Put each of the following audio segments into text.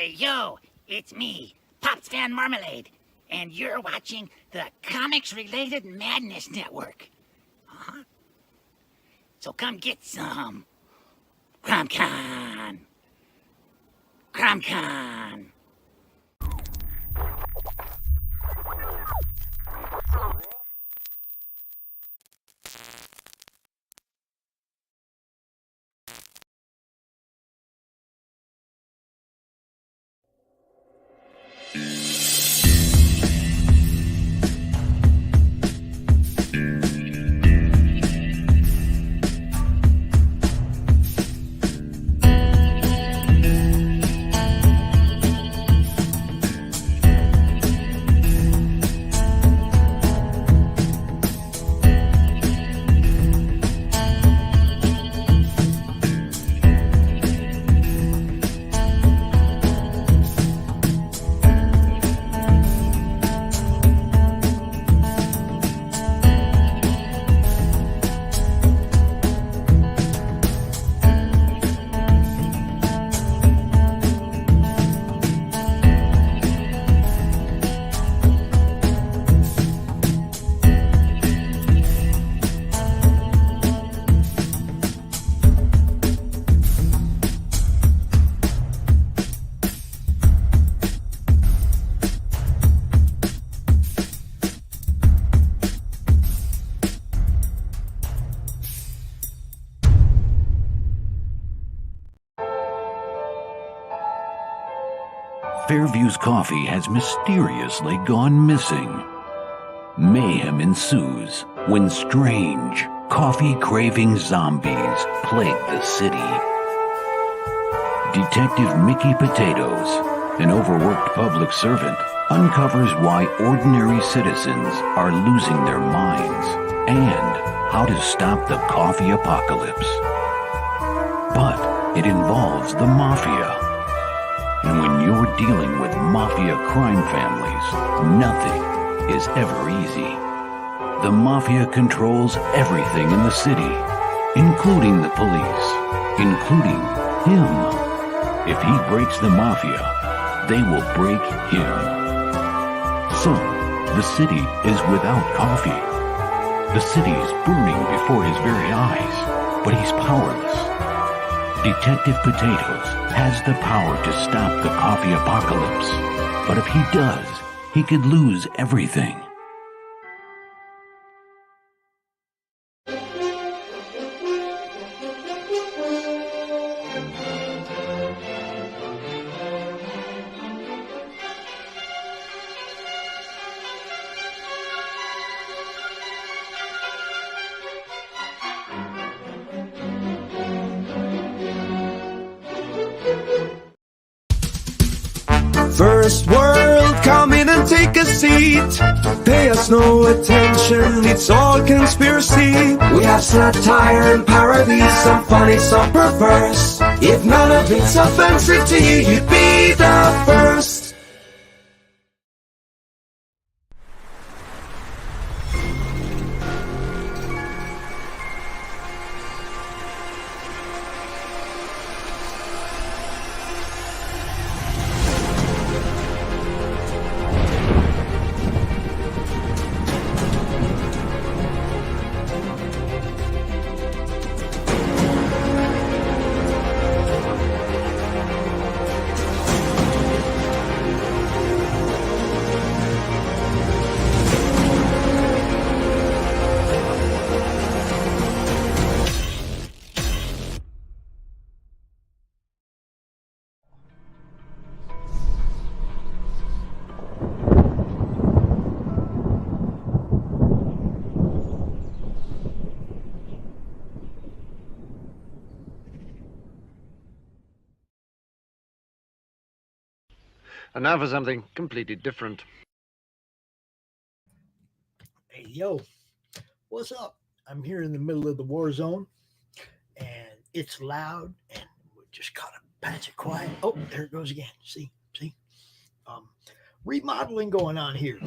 Hey, yo, it's me, Pops Van Marmalade, and you're watching the Comics-Related Madness Network. Uh-huh. So come get some. CromCon. CromCon. Fairview's coffee has mysteriously gone missing. Mayhem ensues when strange, coffee-craving zombies plague the city. Detective Mickey Potatoes, an overworked public servant, uncovers why ordinary citizens are losing their minds and how to stop the coffee apocalypse. But it involves the mafia. And when you're dealing with mafia crime families, nothing is ever easy. The mafia controls everything in the city, including the police, including him. If he breaks the mafia, they will break him. So, the city is without coffee. The city is burning before his very eyes, but he's powerless. Detective Potatoes has the power to stop the coffee apocalypse, but if he does, he could lose everything. First world, come in and take a seat. Pay us no attention, it's all conspiracy. We have satire and parody, some funny, some perverse. If none of it's offensive to you, you'd be the first. And now for something completely different. Hey, yo, what's up? I'm here in the middle of the war zone, and it's loud, and we just caught a patch of quiet. Oh, there it goes again. See? Remodeling going on here,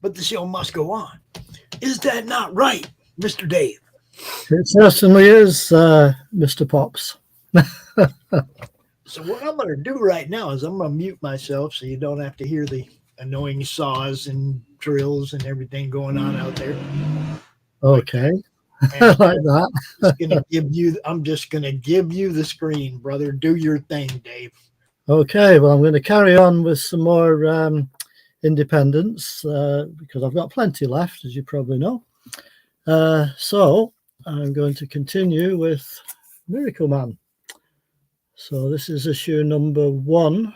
but the show must go on. Is that not right, Mr. Dave? It certainly is, Mr. Pops. So what I'm going to do right now is I'm going to mute myself so you don't have to hear the annoying saws and drills and everything going on out there. Okay. And Like that. I'm just going to give you the screen, brother. Do your thing, Dave. Okay, well, I'm going to carry on with some more independents because I've got plenty left, as you probably know. So I'm going to continue with Miracle Man. So this is issue number 1.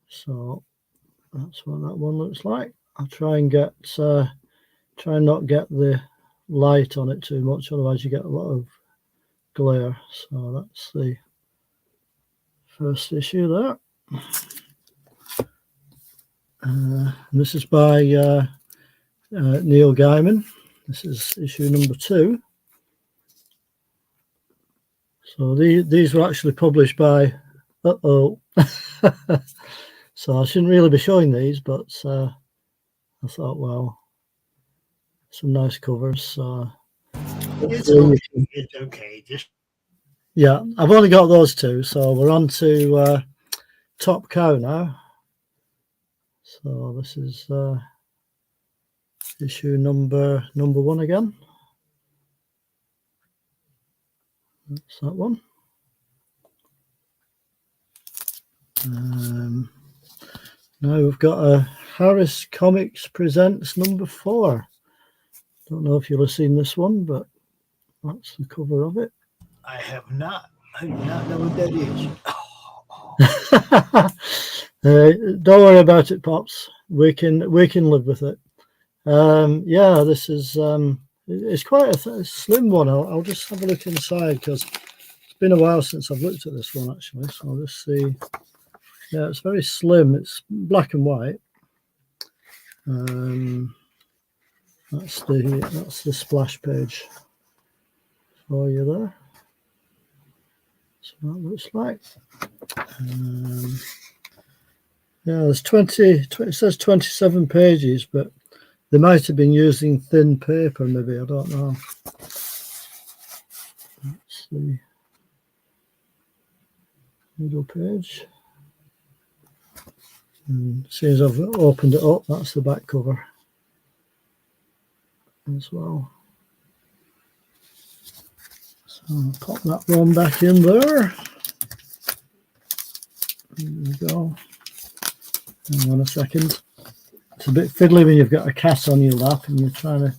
So that's what that one looks like. I'll try and try and not get the light on it too much, otherwise you get a lot of glare. So that's the first issue there. And this is by Neil Gaiman. This is issue number 2. So these were actually published by So I shouldn't really be showing these, but I thought, well, some nice covers. So it's okay. Just yeah, I've only got those 2, so we're on to Top Cow now. So this is issue number 1 again. That's that one. Now we've got a Harris Comics Presents number 4. Don't know if you'll have seen this one, but that's the cover of it. I have not. I do not know what that is. Don't worry about it, Pops. We can live with it. Yeah, this is it's quite a slim one. I'll just have a look inside because it's been a while since I've looked at this one actually. So I'll just see. Yeah, it's very slim. It's black and white. That's the splash page for you there. So that looks like. Yeah, there's 20. It says 27 pages, but they might have been using thin paper. Maybe, I don't know. That's the middle page. And as soon as I've opened it up, that's the back cover as well. So I'll pop that one back in there. There we go. Hang on a second. It's a bit fiddly when you've got a cat on your lap and you're trying to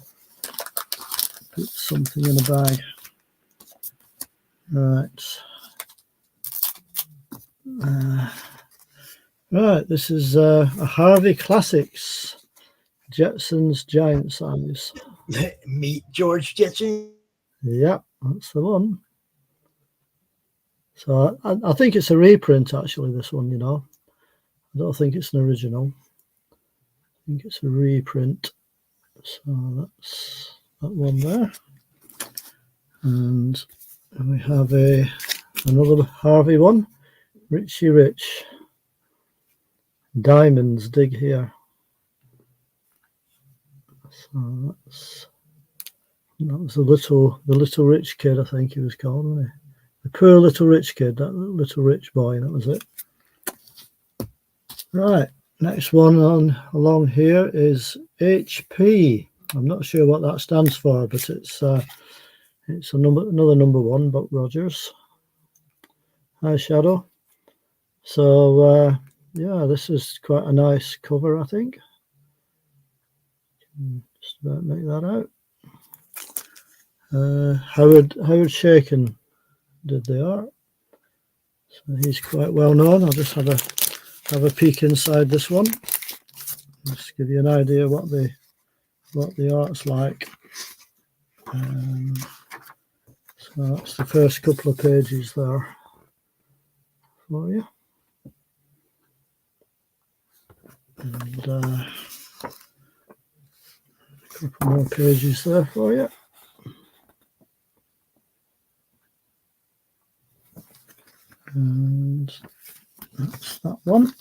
put something in a bag. Right. Right, this is a Harvey Classics, Jetsons Giant Size. Meet George Jetson. Yeah, that's the one. So I think it's a reprint, actually, this one, you know. I don't think it's an original. I think it's a reprint. So that's that one there. And we have another Harvey one, Richie Rich. Diamonds dig here. So that was the little rich kid, I think he was called, wasn't he? The poor little rich kid, that little rich boy, that was it. Right, next one along here is HP. I'm not sure what that stands for, but it's another number 1, Buck Rogers. Hi, Shadow. So yeah, this is quite a nice cover, I think. Can just about make that out. Howard Shaken did the art, so he's quite well known. I'll just have a peek inside this one, just give you an idea what the art's like. So that's the first couple of pages there for you. And a couple more pages there for you. And that's that one.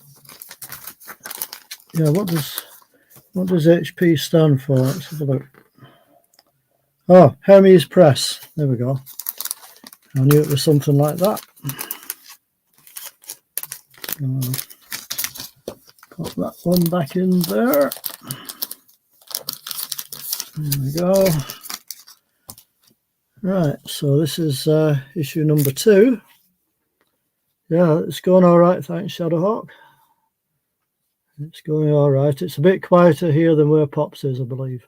Yeah, what does HP stand for? Let's have a look. Oh, Hermes Press. There we go. I knew it was something like that. So put that one back in there. There we go. Right, so this is issue number 2. Yeah, it's going all right, thanks, Shadowhawk. It's going all right. It's a bit quieter here than where Pops is, I believe,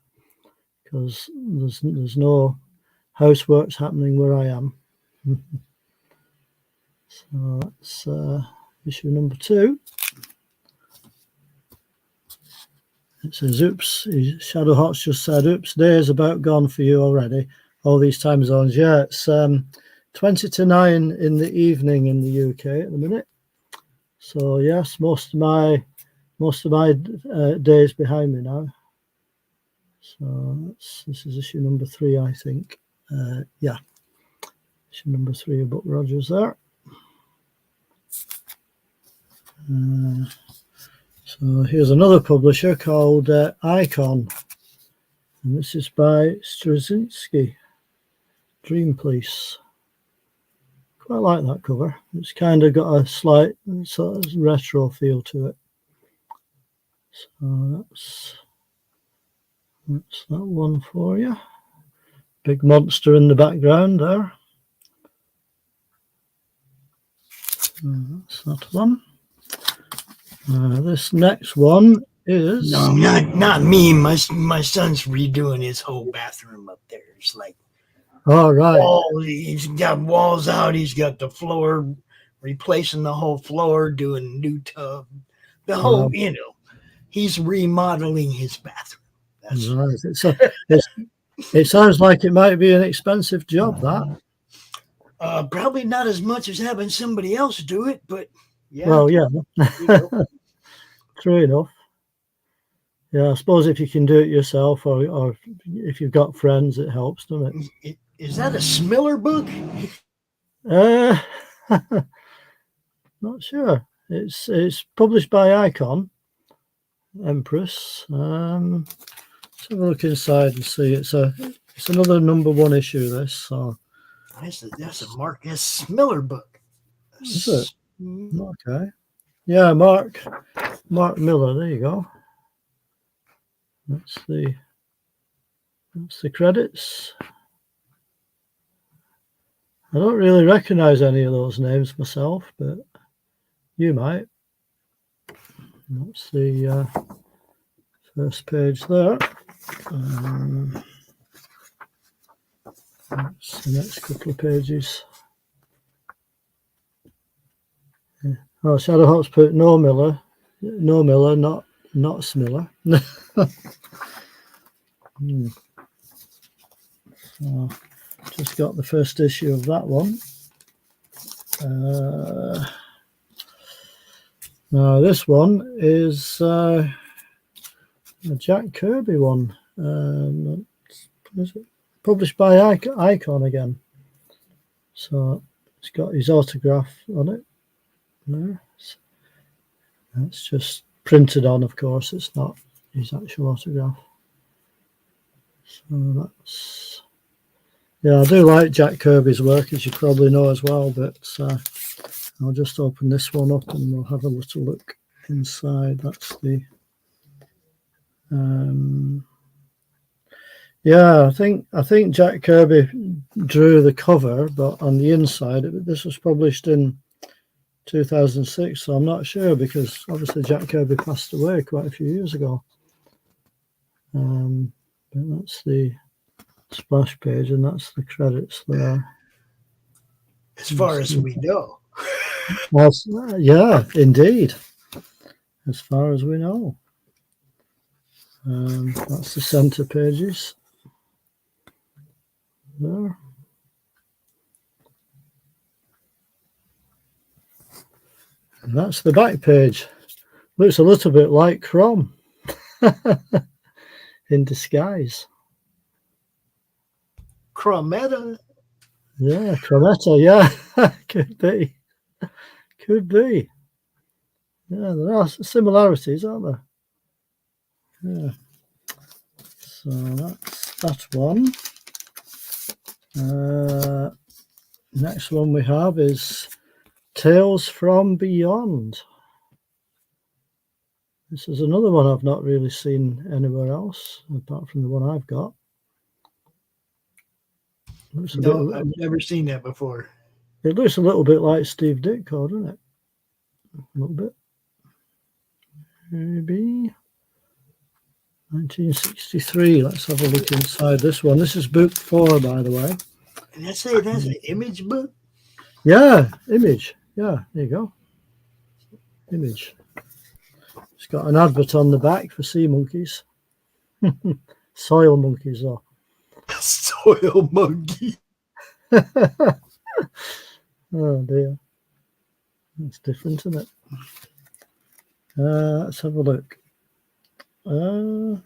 because there's no houseworks happening where I am. So that's issue number 2. It says, oops, Shadowhawk's just said, oops, day's about gone for you already. All these time zones. Yeah, it's 20 to 9 in the evening in the UK at the minute. So yes, most of my days behind me now. So this is issue number 3, I think. Yeah, issue number 3 of Buck Rogers there. So here's another publisher called Icon, and this is by Straczynski, Dream Police. Quite like that cover. It's kind of got a slight sort of retro feel to it. So that's that one for you. Big monster in the background there. That's that one. This next one is... No, not me. My son's redoing his whole bathroom up there. It's like, all right. He's got walls out. He's got the floor, replacing the whole floor, doing a new tub. The whole, he's remodeling his bathroom. That's right. It sounds like it might be an expensive job, that. Probably not as much as having somebody else do it, but yeah. Well, yeah. True enough. Yeah, I suppose if you can do it yourself, or if you've got friends, it helps, doesn't it? Is that a Smiller book? Not sure. It's published by Icon, Empress. Let's have a look inside and see. It's another number 1 issue. This. So that's a Mark S. Smiller book. Is it? Okay. Yeah, Mark Miller. There you go. That's the credits. I don't really recognize any of those names myself, but you might. That's the first page there. That's the next couple of pages. Yeah. Oh, Shadowhawk's put no Miller, not Smiller. So, just got the first issue of that one. Now this one is a Jack Kirby one. Is it? Published by Icon again. So it's got his autograph on it. There. That's just printed on, of course. It's not his actual autograph. So that's... Yeah, I do like Jack Kirby's work, as you probably know as well, but I'll just open this one up and we'll have a little look inside. That's the... Yeah, I think Jack Kirby drew the cover, but on the inside, this was published in 2006, so I'm not sure, because obviously Jack Kirby passed away quite a few years ago. But that's the splash page, and that's the credits there. As far as we know. Well, yeah, indeed. As far as we know. That's the center pages. There. And that's the back page. Looks a little bit like Crom in disguise. Crometta? Yeah, Crometta, yeah. Could be. Could be. Yeah, there are similarities, aren't there? Yeah. So that's that one. Next one we have is Tales from Beyond. This is another one I've not really seen anywhere else, apart from the one I've got. No, I've never seen that before. It looks a little bit like Steve Ditko, doesn't it? A little bit. Maybe 1963. Let's have a look inside this one. This is book 4, by the way. And that's an Image book? Yeah, Image. Yeah, there you go. Image. It's got an advert on the back for sea monkeys. Soil monkeys, though. Soil monkey. Oh dear. It's different, isn't it? Let's have a look. Well,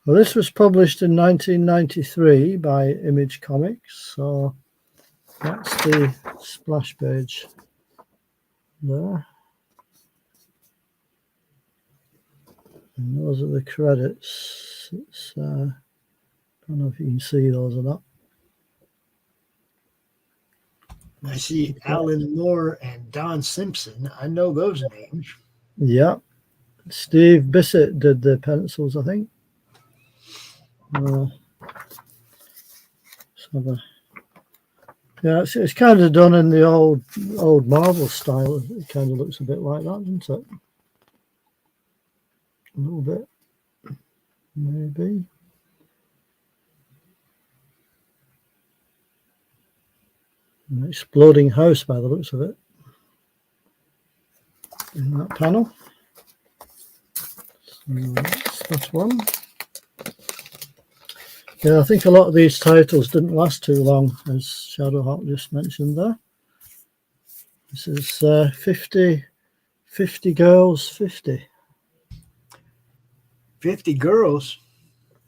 this was published in 1993 by Image Comics, so that's the splash page there. And those are the credits. It's I don't know if you can see those or not. I see Alan Moore and Don Simpson. I know those names. Yeah. Steve Bissett did the pencils, I think. Yeah, it's kind of done in the old Marvel style. It kind of looks a bit like that, doesn't it? A little bit, maybe. An exploding house by the looks of it in that panel. So that's that one. Yeah, I think a lot of these titles didn't last too long, as Shadowhawk just mentioned there. This is 50 Girls 50. 50 Girls?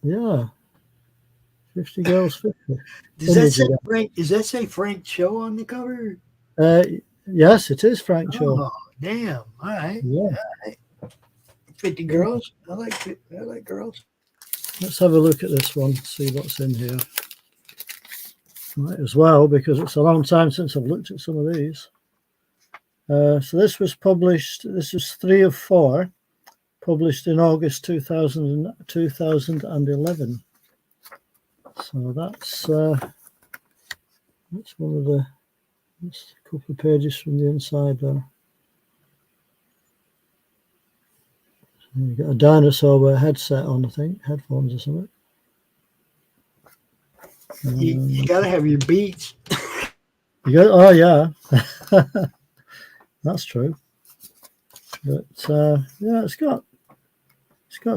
Yeah. 50 Girls 50. Does that say Frank? Does that say Frank Cho on the cover? Yes, it is Frank Cho. Oh, damn! All right. Yeah. All right. 50 Girls. I like girls. Let's have a look at this one. See what's in here. Might as well, because it's a long time since I've looked at some of these. So this was published. This is 3 of 4, published in August 2011. So that's one of the. That's a couple of pages from the inside there. So you got a dinosaur with a headset on, I think, headphones or something. You got to have your beats. Oh yeah, that's true. But yeah, it's got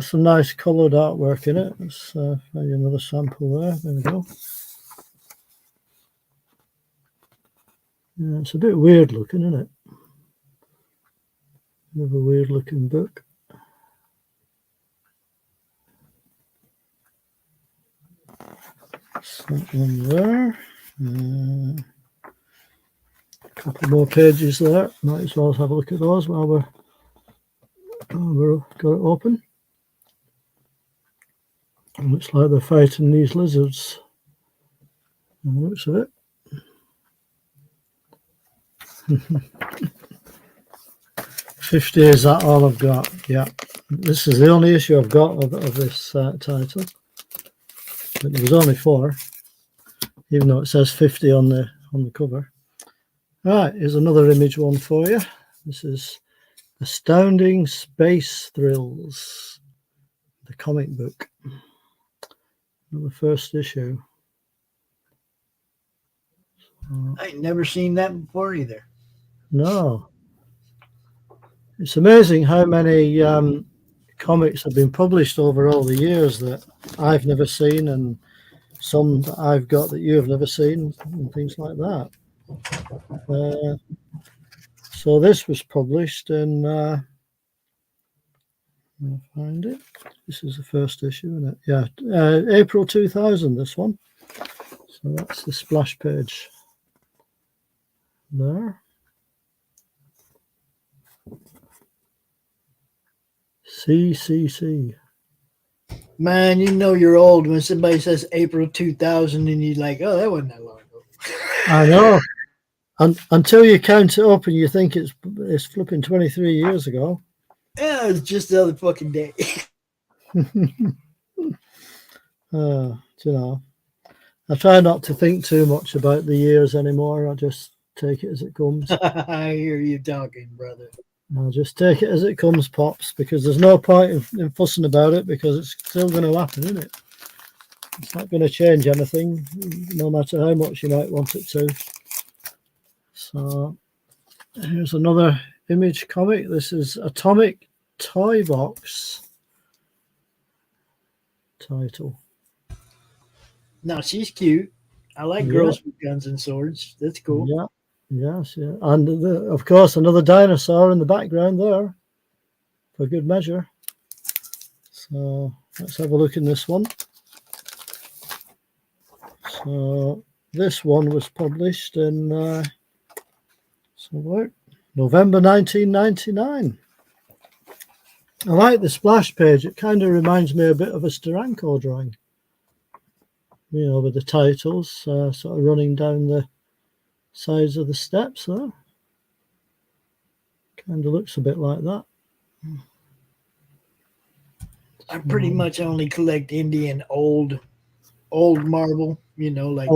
some nice coloured artwork in it. Let's find another sample there. There we go. Yeah, it's a bit weird looking, isn't it? Another weird looking book. That one there. A couple more pages there. Might as well have a look at those while we've got it open. It looks like they're fighting these lizards. And the looks of it. 50, is that all I've got? Yeah. This is the only issue I've got of this title. But there was only 4, even though it says 50 on the cover. Right, here's another Image one for you. This is Astounding Space Thrills, the comic book. The first issue. I ain't never seen that before either. No. It's amazing how many comics have been published over all the years that I've never seen, and some that I've got that you've never seen, and things like that. So this was published in I'll find it. This is the first issue, isn't it? Yeah, April 2000, this one. So that's the splash page there. CCC. Man, you know you're old when somebody says April 2000 and you're like, oh, that wasn't that long ago. I know. Until you count it up and you think it's flipping 23 years ago. Yeah, it's just the other fucking day. You know, I try not to think too much about the years anymore. I just take it as it comes. I hear you talking, brother. I'll just take it as it comes, Pops, because there's no point in fussing about it because it's still going to happen, isn't it? It's not going to change anything, no matter how much you might want it to. So here's another Image comic. This is Atomic Toy Box title. No, she's cute. I like girls with guns and swords. That's cool. Yeah. Yes, yeah. And of course, another dinosaur in the background there for good measure. So let's have a look in this one. So this one was published in November 1999. I like the splash page. It kind of reminds me a bit of a Steranko drawing. You know, with the titles sort of running down the sides of the steps there. Kind of looks a bit like that. I pretty much only collect Indian old marble, you know, like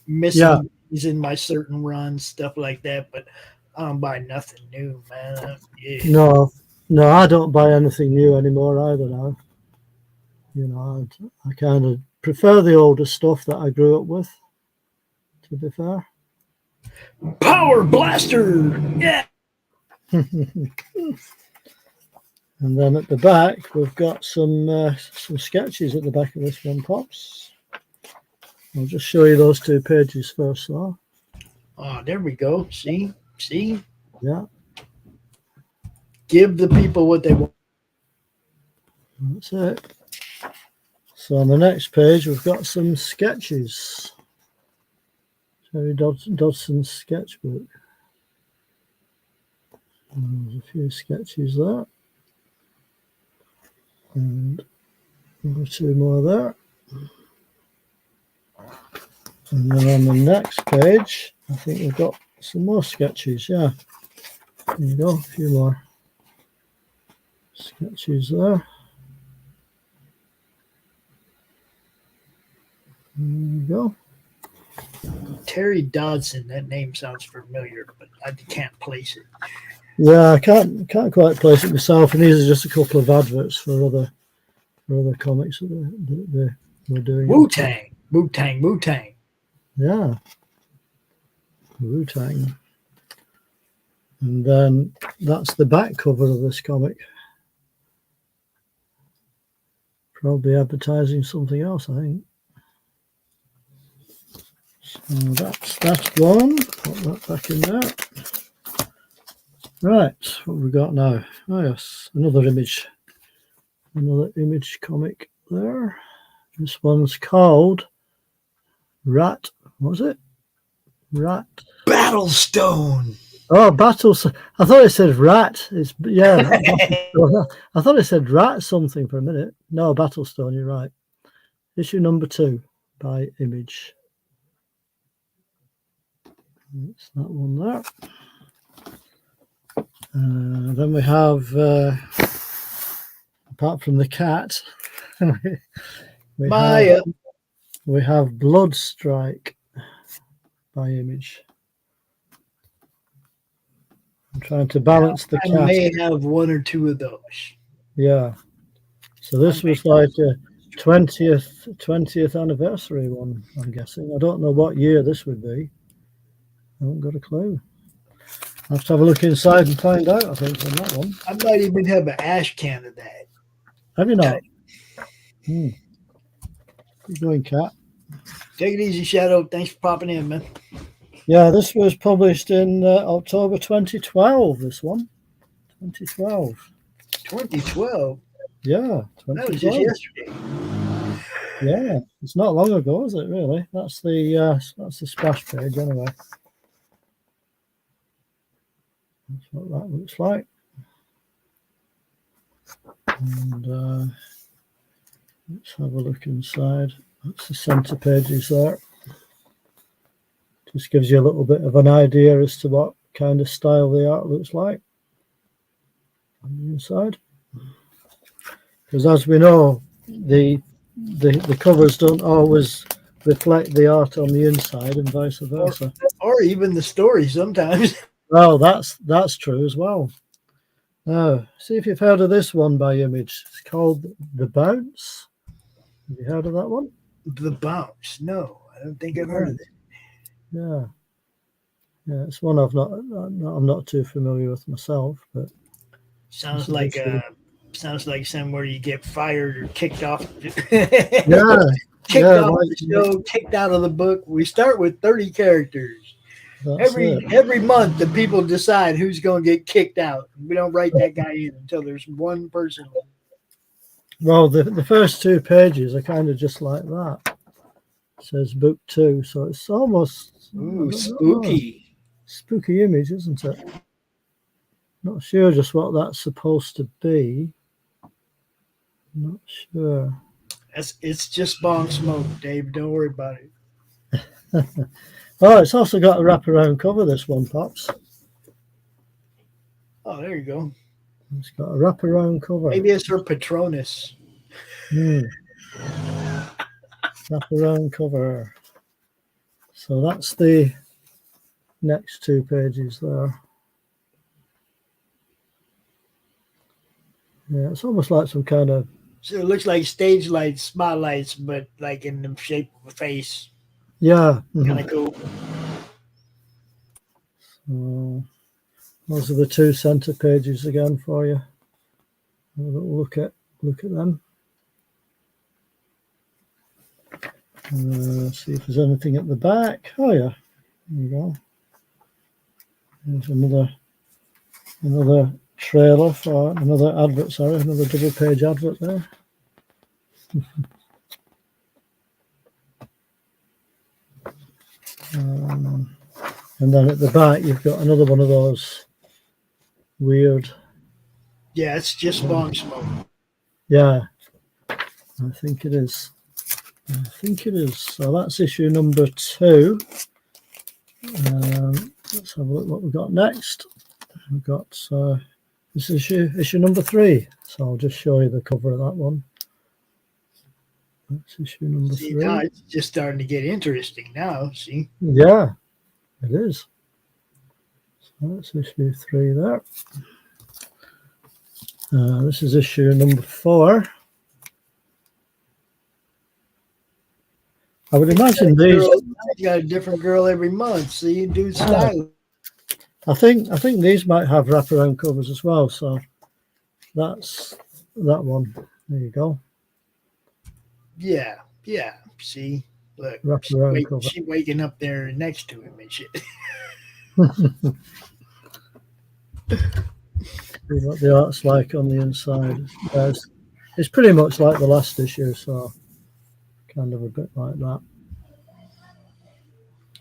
missing is in my certain runs, stuff like that, but I don't buy nothing new, man. No, I don't buy anything new anymore either now. You know, I kind of prefer the older stuff that I grew up with, to be fair. Power Blaster! Yeah! And then at the back, we've got some sketches at the back of this one, Pops. I'll just show you those two pages first, though. Oh, there we go. See? Yeah. Give the people what they want. That's it. So on the next page, we've got some sketches. Terry Dodson's sketchbook. And there's a few sketches there. And one or two more there. And then on the next page, I think we've got some more sketches. Yeah. There you go. A few more sketches there. There you go. Terry Dodson, that name sounds familiar, but I can't place it. Yeah, I can't quite place it myself, and these are just a couple of adverts for other comics that they're doing. Wu-Tang. Yeah, Wu-Tang. And then that's the back cover of this comic. Probably advertising something else, I think. So that's that one. Put that back in there. Right, what have we got now? Oh yes, another image comic there. This one's called Rat. What was it? Rat Battlestone. Oh, Battlestone. I thought it said rat. I thought it said rat something for a minute. No, Battlestone. You're right. Issue number 2 by Image. That's that one there. Then we have, apart from the cat, we have Bloodstrike by Image. I'm trying to balance the cat. I may have one or two of those. Yeah. So this was like a 20th anniversary one, I'm guessing. I don't know what year this would be. I haven't got a clue. I'll have to have a look inside and find out, I think, on that one. I might even have an ash can of that. Have you not? Keep going, cat. Take it easy, Shadow. Thanks for popping in, man. Yeah, this was published in October 2012, this one. 2012. 2012? Yeah. 2012. That was just yesterday. Yeah, it's not long ago, is it, really? That's the splash page, anyway. That's what that looks like. And let's have a look inside. That's the centre pages there. Just gives you a little bit of an idea as to what kind of style the art looks like. on the inside. Because as we know, the covers don't always reflect the art on the inside and vice versa. Or even the story sometimes. Well, that's true as well. Now, see if you've heard of this one by Image. It's called The Bounce. Have you heard of that one? The Bounce. No, I don't think I've heard of it. Yeah. Yeah, it's one I'm not too familiar with myself, but sounds like somewhere you get fired or kicked off. Yeah. Kicked off the show, kicked out of the book. We start with 30 characters. Every month, the people decide who's going to get kicked out. We don't write that guy in until there's one person. Well, the first 2 pages are kind of just like that. It says book 2, so it's almost spooky. Spooky Image, isn't it? Not sure just what that's supposed to be. Not sure. It's just bong smoke, Dave. Don't worry about it. Oh, it's also got a wraparound cover, this one, Pops. Oh, there you go. It's got a wraparound cover. Maybe it's her Patronus. Wraparound cover. So that's the next 2 pages there. Yeah, it's almost like some kind of... So it looks like stage lights, spotlights, but like in the shape of a face. Yeah. Kind of cool. So those are the 2 center pages again for you. Look at them. See if there's anything at the back. Oh yeah, there you go. There's another trailer for another advert. Sorry, another double page advert there. And then at the back, you've got another one of those weird. Yeah, it's just bong smoke. Yeah, I think it is. So that's issue number 2. Let's have a look what we've got next. We've got this issue number 3. So I'll just show you the cover of that one. That's issue number 3. Now it's just starting to get interesting now. See? Yeah, it is. So that's issue 3 there. This is issue number 4. I would imagine these. You got a different girl every month, so you do style. I think these might have wraparound covers as well. So that's that one. There you go. Yeah. See, look, she waking up there next to him and shit. See what the art's like on the inside. It's pretty much like the last issue, so kind of a bit like that.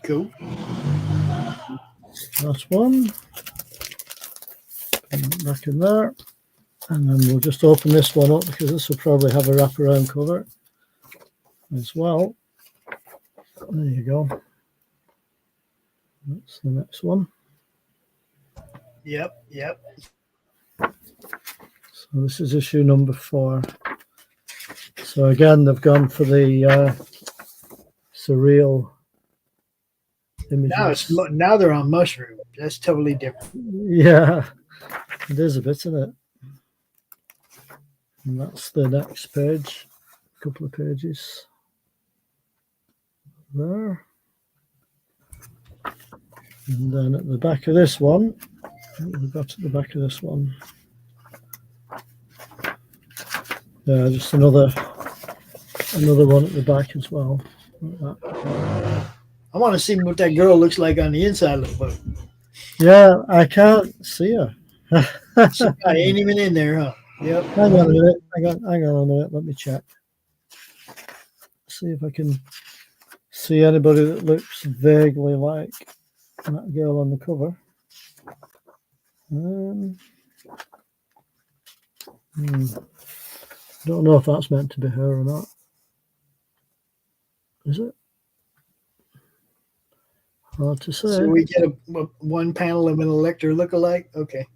Cool. Last one. Back in there. And then we'll just open this one up because this will probably have a wraparound cover as well. There you go. That's the next one. Yep. So this is issue number 4. So again, they've gone for the surreal images. Now they're on mushroom. That's totally different. Yeah, it is a bit, isn't it? And that's the next page. A couple of pages there. And then at the back of this one, what we've got at the back of this one. Yeah, just another one at the back as well. Like that. I want to see what that girl looks like on the inside of the book. Yeah, I can't see her. She ain't even in there, huh? Yep. Hang on a minute. Hang on a minute. Let me check. See if I can see anybody that looks vaguely like that girl on the cover. Don't know if that's meant to be her or not. Is it? Hard to say. So we get one panel of an Electra lookalike? Okay.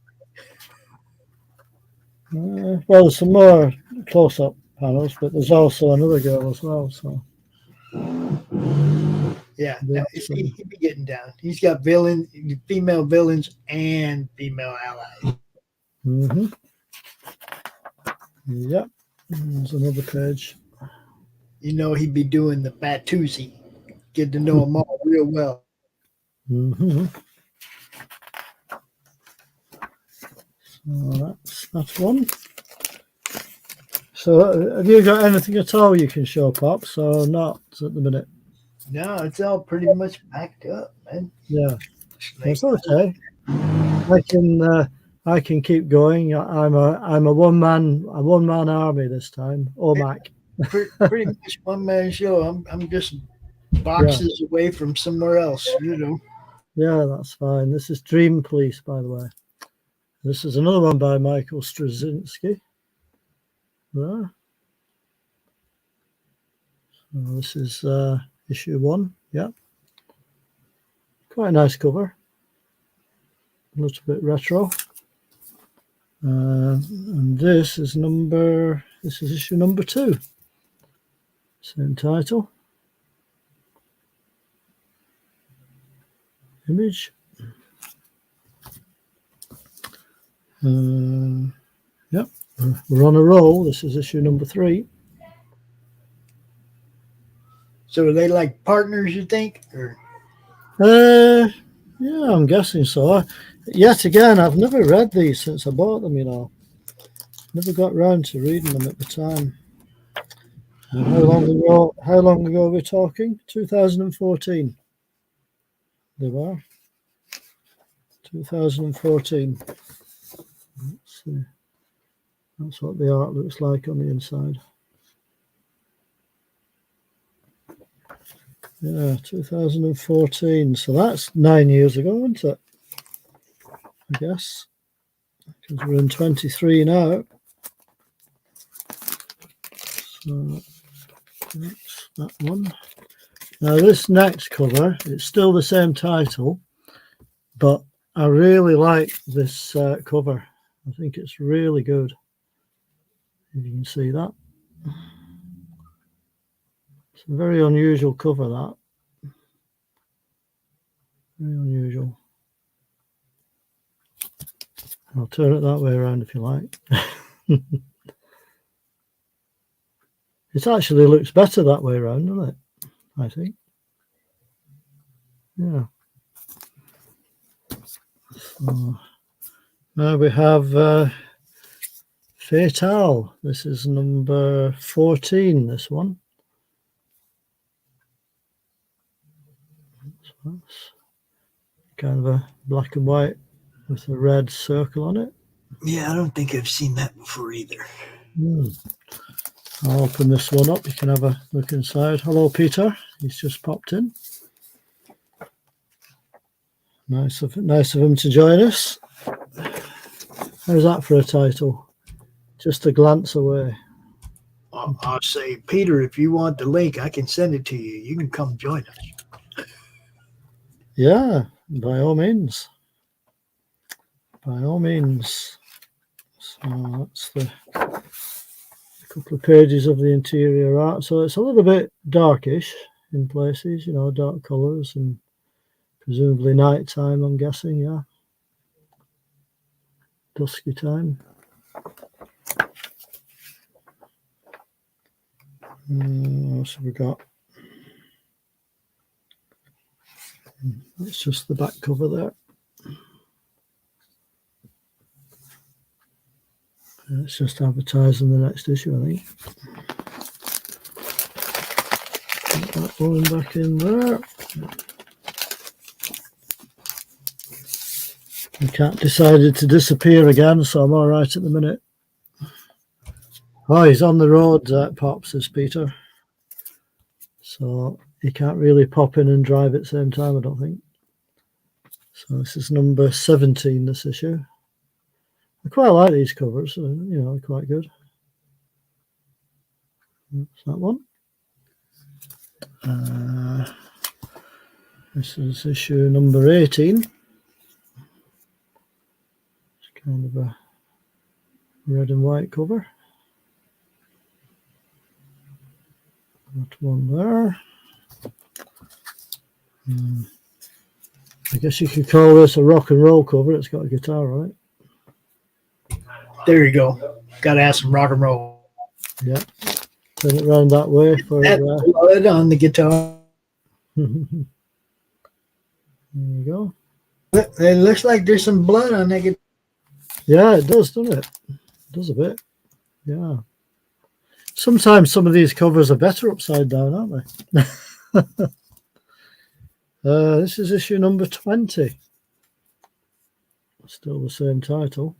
Well, there's some more close-up panels, but there's also another girl as well. So Yeah, that's, he'd be getting down. He's got female villains and female allies. Yep. There's another page. You know, he'd be doing the Batusi. Get to know them all real well. So that's one. So have you got anything at all you can show, Pops, or not at the minute? No, it's all pretty much packed up, man. Yeah, it's okay. I can keep going. I'm a one man army this time. OMAC. Pretty much one man show. I'm just boxes away from somewhere else, you know. Yeah, that's fine. This is Dream Police, by the way. This is another one by Michael Straczynski. There. So this is issue 1. Yeah. Quite a nice cover. A little bit retro. And this is issue number 2. Same title. Image. Yep, we're on a roll. This is issue number 3. So are they like partners, you think? Or yeah, I'm guessing so. Yet again, I've never read these since I bought them, you know. Never got round to reading them at the time. And how long ago are we talking? 2014. They were. 2014. Let's see. That's what the art looks like on the inside. Yeah, 2014. So that's 9 years ago, isn't it? I guess. Because we're in 23 now. So that's that one. Now this next cover, it's still the same title, but I really like this cover. I think it's really good. If you can see that. It's a very unusual cover, that. Very unusual. I'll turn it that way around if you like. It actually looks better that way around, doesn't it? I think. Yeah. So now we have Fatale. This is number 14, this one. So that's kind of a black and white with a red circle on it. yeah, I don't think I've seen that before either. I'll open this one up. You can have a look inside. Hello, Peter. He's just popped in. Nice of him to join us. How's that for a title? Just a glance away. I'll say, Peter, if you want the link, I can send it to you. You can come join us. Yeah, by all means. By all means. So that's a couple of pages of the interior art. So it's a little bit darkish in places, you know, dark colours and presumably night time, I'm guessing, yeah. Dusky time. What else have we got? It's just the back cover there. It's just advertising the next issue, I think. Put that one back in there. The cat decided to disappear again, so I'm all right at the minute. Oh, he's on the road, Pop, says Peter. So he can't really pop in and drive at the same time, I don't think. So this is number 17, this issue. I quite like these covers, you know, they're quite good. That's that one. This is issue number 18. It's kind of a red and white cover. That one there. I guess you could call this a rock and roll cover. It's got a guitar on it. There you go. Got to have some rock and roll. Yeah. Turn it around that way for that blood on the guitar. There you go. It looks like there's some blood on that guitar. Yeah, it does, doesn't it? It does a bit. Yeah. Sometimes some of these covers are better upside down, aren't they? This is issue number 20. Still the same title.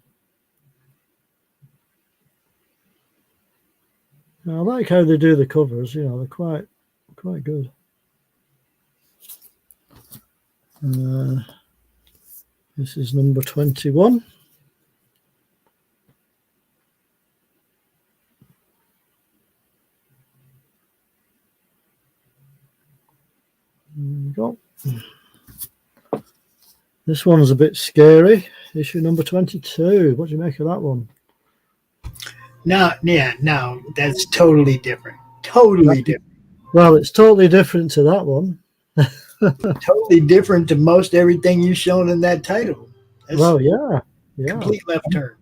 I like how they do the covers. You know, they're quite good. This is number 21. There we go. This one's a bit scary. Issue number 22. What do you make of that one? No, that's totally different. Totally different. Well, it's totally different to that one. Totally different to most everything you've shown in that title. That's yeah. complete left turn.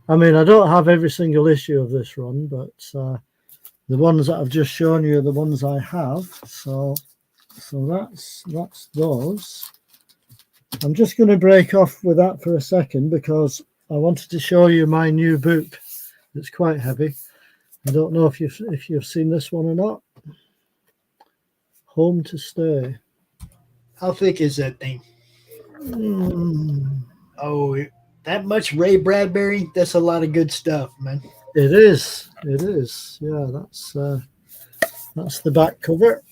I mean, I don't have every single issue of this run, but the ones that I've just shown you are the ones I have. So that's those. I'm just going to break off with that for a second because I wanted to show you my new book. It's quite heavy. I don't know if you've seen this one or not. Home to Stay. How thick is that thing? Oh, that much Ray Bradbury? That's a lot of good stuff, man. It is. Yeah, that's the back cover.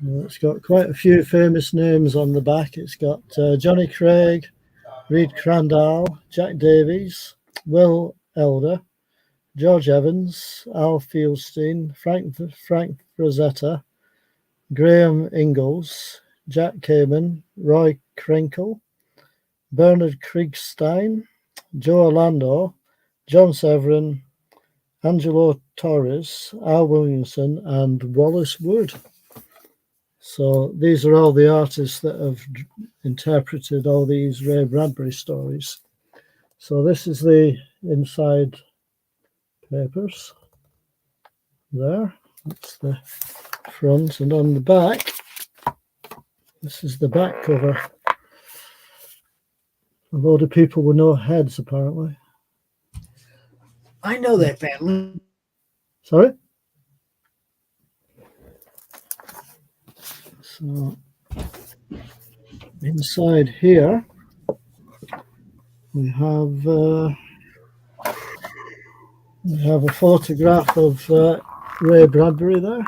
It's got quite a few famous names on the back. It's got Johnny Craig, Reed Crandall, Jack Davies, Will Elder, George Evans, Al Fieldstein, Frank Frazetta, Graham Ingalls, Jack Kamen, Roy Krinkle, Bernard Kriegstein, Joe Orlando, John Severin, Angelo Torres, Al Williamson, and Wallace Wood. So these are all the artists that have interpreted all these Ray Bradbury stories. So this is the inside papers there. That's the front, and on the back, this is the back cover. A load of people with no heads, apparently. I know that family. Sorry? So inside here, we have a photograph of Ray Bradbury there.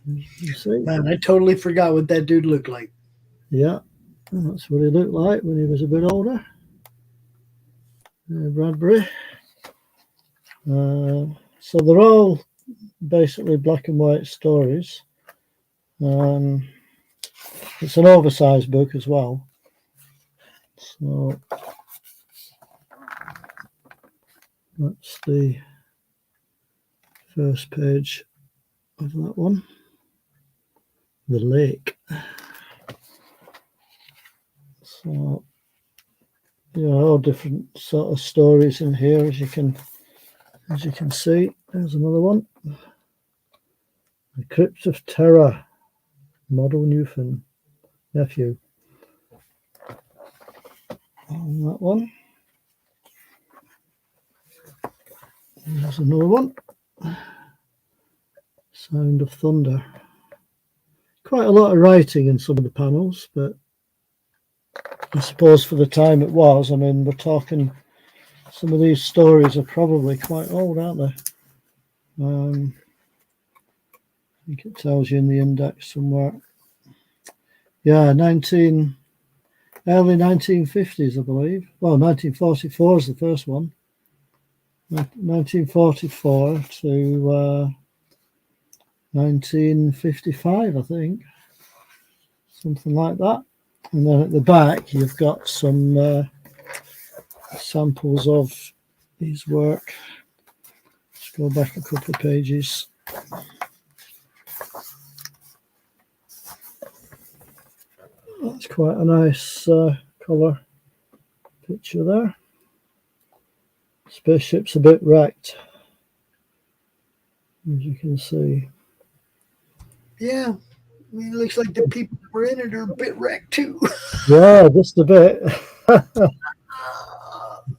You see? Man, I totally forgot what that dude looked like. Yeah, that's what he looked like when he was a bit older. Ray Bradbury. So they're all basically black and white stories. It's an oversized book as well. So that's the first page of that one. The lake. So all different sort of stories in here, as you can see. There's another one. The Crypt of Terror, Model Nephew. And that one. And there's another one. Sound of Thunder. Quite a lot of writing in some of the panels, but I suppose for the time it was, I mean, we're talking, some of these stories are probably quite old, aren't they? I think it tells you in the index somewhere. Yeah, early 1950s, I believe. Well, 1944 is the first one. 1944 to 1955, I think. Something like that. And then at the back, you've got some samples of his work. Let's go back a couple of pages. That's quite a nice colour picture there. Spaceship's a bit wrecked, as you can see. Yeah, I mean, it looks like the people that were in it are a bit wrecked too. Yeah, just a bit. I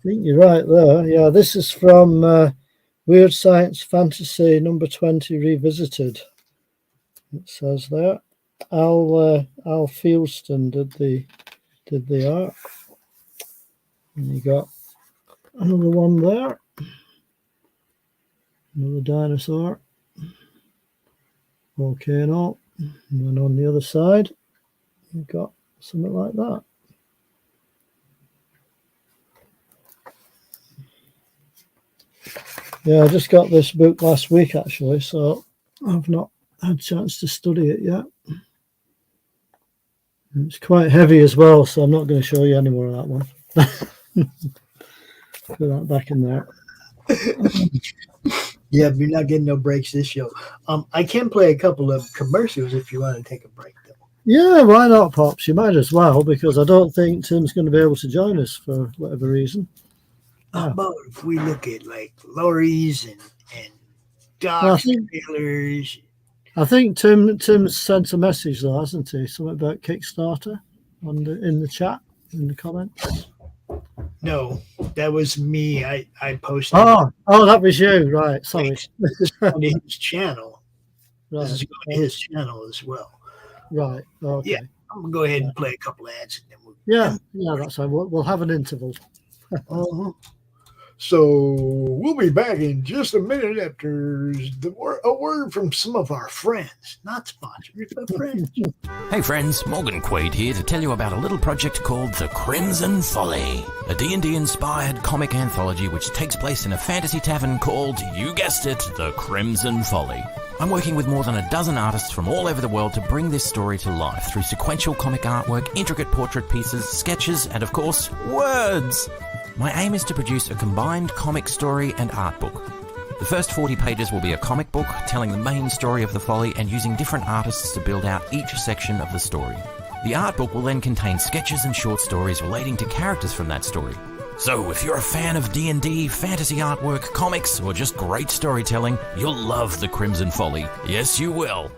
think you're right there. Yeah, this is from Weird Science Fantasy number 20 Revisited. It says there. Al Fielston did the art. And you got another one there. Another dinosaur. Volcano. And then on the other side, you've got something like that. Yeah, I just got this book last week, actually, so I've not had a chance to study it yet. It's quite heavy as well, so I'm not going to show you any more of that one. Put that back in there. Yeah, you're not getting no breaks this show. I can play a couple of commercials if you want to take a break, though. Yeah, why not, Pops? You might as well, because I don't think Tim's going to be able to join us for whatever reason. How about if we look at like lorries and docks, trailers? I think Tim sent a message though, hasn't he? Something about Kickstarter in the chat, in the comments. No, that was me. I posted. Oh, that was you, right? Sorry. This is on his channel. Right. This is going to his channel as well. Right. Okay. Yeah, I'm gonna go ahead and play a couple ads, and then we'll. Yeah, that's fine. We'll have an interval. So we'll be back in just a minute after a word from some of our friends, not sponsors, but friends. Hey friends, Morgan Quaid here to tell you about a little project called The Crimson Folly, a D&D inspired comic anthology which takes place in a fantasy tavern called, you guessed it, The Crimson Folly. I'm working with more than a dozen artists from all over the world to bring this story to life through sequential comic artwork, intricate portrait pieces, sketches, and of course, words. My aim is to produce a combined comic story and art book. The first 40 pages will be a comic book telling the main story of the folly and using different artists to build out each section of the story. The art book will then contain sketches and short stories relating to characters from that story. So if you're a fan of D&D, fantasy artwork, comics, or just great storytelling, you'll love The Crimson Folly. Yes, you will.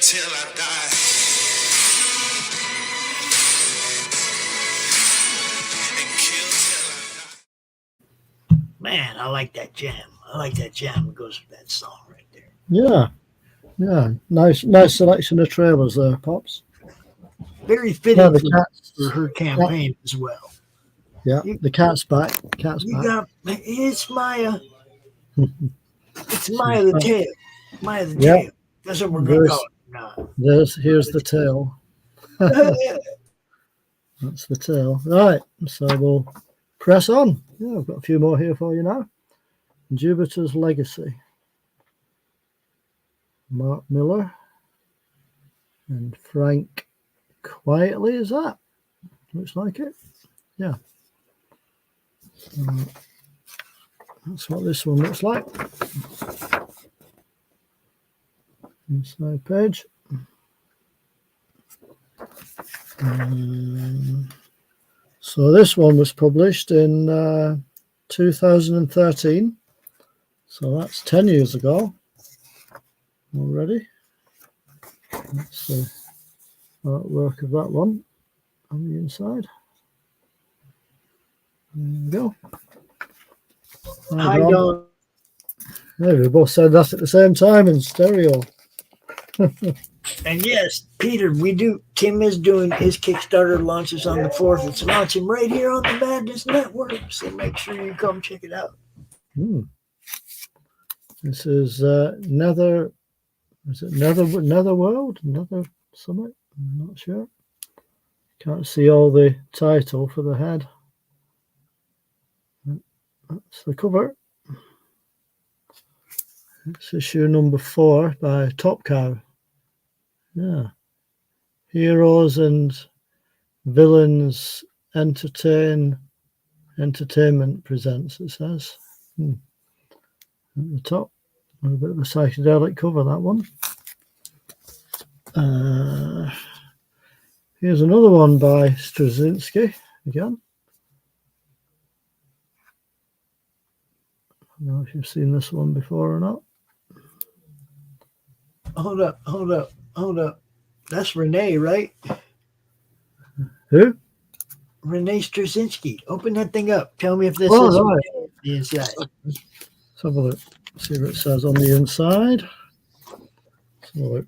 till I die. And kill till I die. Man, I like that jam. I like that jam that goes with that song right there. Yeah. Nice selection of trailers there, Pops. Very fitting the for cats. her campaign as well. Yeah, the cat's back. Cat's You back. got it's Maya. It's Maya the tail. Maya the Yep. tail. That's what we're going to call it. No. Here's the tail. That's the tail. Right, so we'll press on. Yeah, I've got a few more here for you now. Jupiter's Legacy. Mark Miller and Frank Quietly, is that? Looks like it. Yeah. That's what this one looks like. Inside page. So this one was published in 2013. So that's 10 years ago already. That's the artwork of that one on the inside. There we go. Hi, Don. Hey, we both said that at the same time in stereo. And yes, Peter, Tim is doing his Kickstarter launches on the 4th. It's launching right here on the Madness Network. So make sure you come check it out. This is Netherworld? Nether Summit? I'm not sure. Can't see all the title for the head. That's the cover. It's issue number 4 by Top Cow. Yeah. Heroes and Villains Entertainment presents, it says. At the top. A bit of a psychedelic cover, that one. Here's another one by Straczynski again. I don't know if you've seen this one before or not. Hold up. That's Renee, right? Who? Renee Straczynski. Open that thing up. Tell me if this is Right. the inside. Let's have a look. See what it says on the inside. Let's have a look.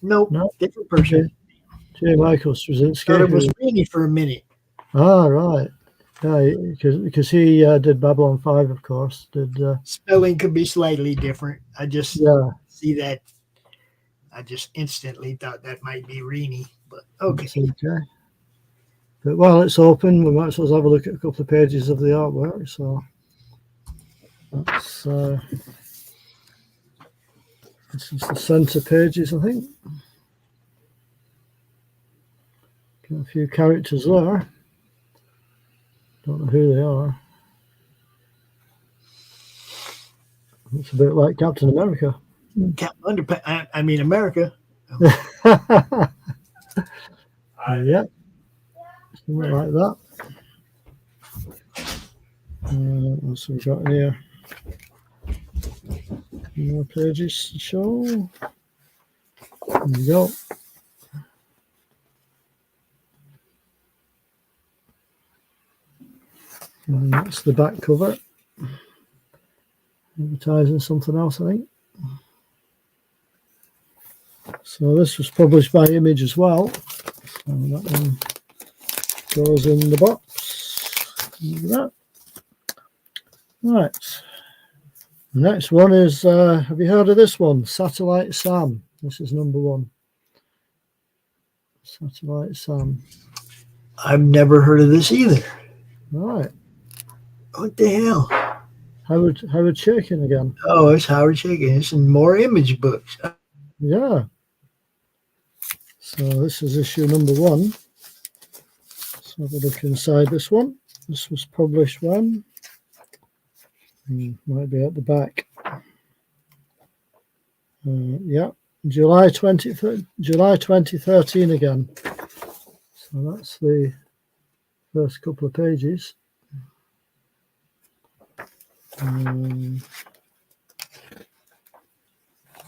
Nope. No. Different person. J. Michael Straczynski. Thought it was Renee for a minute. Ah, right. Yeah, because he did Babylon 5, of course. Spelling could be slightly different. I just see that. I just instantly thought that might be Renee, but okay. But while it's open, we might as well have a look at a couple of pages of the artwork. So that's this is the center pages, I think. Got a few characters there. Don't know who they are. It's a bit like Captain America. I mean America. Yeah. Something like that. What's we got in here? More pages to show. There we go. And that's the back cover. Advertising something else, I think. So this was published by Image as well. So that one goes in the box. Look at that. Right. The next one is, have you heard of this one? Satellite Sam. This is number 1. Satellite Sam. I've never heard of this either. Right. What the hell? Howard Shakin again. Oh, it's Howard Shakin. It's in more Image books. Yeah. So this is issue number 1. Let's have a look inside this one. This was published when? Might be at the back. Yeah, July 2013 again. So that's the first couple of pages.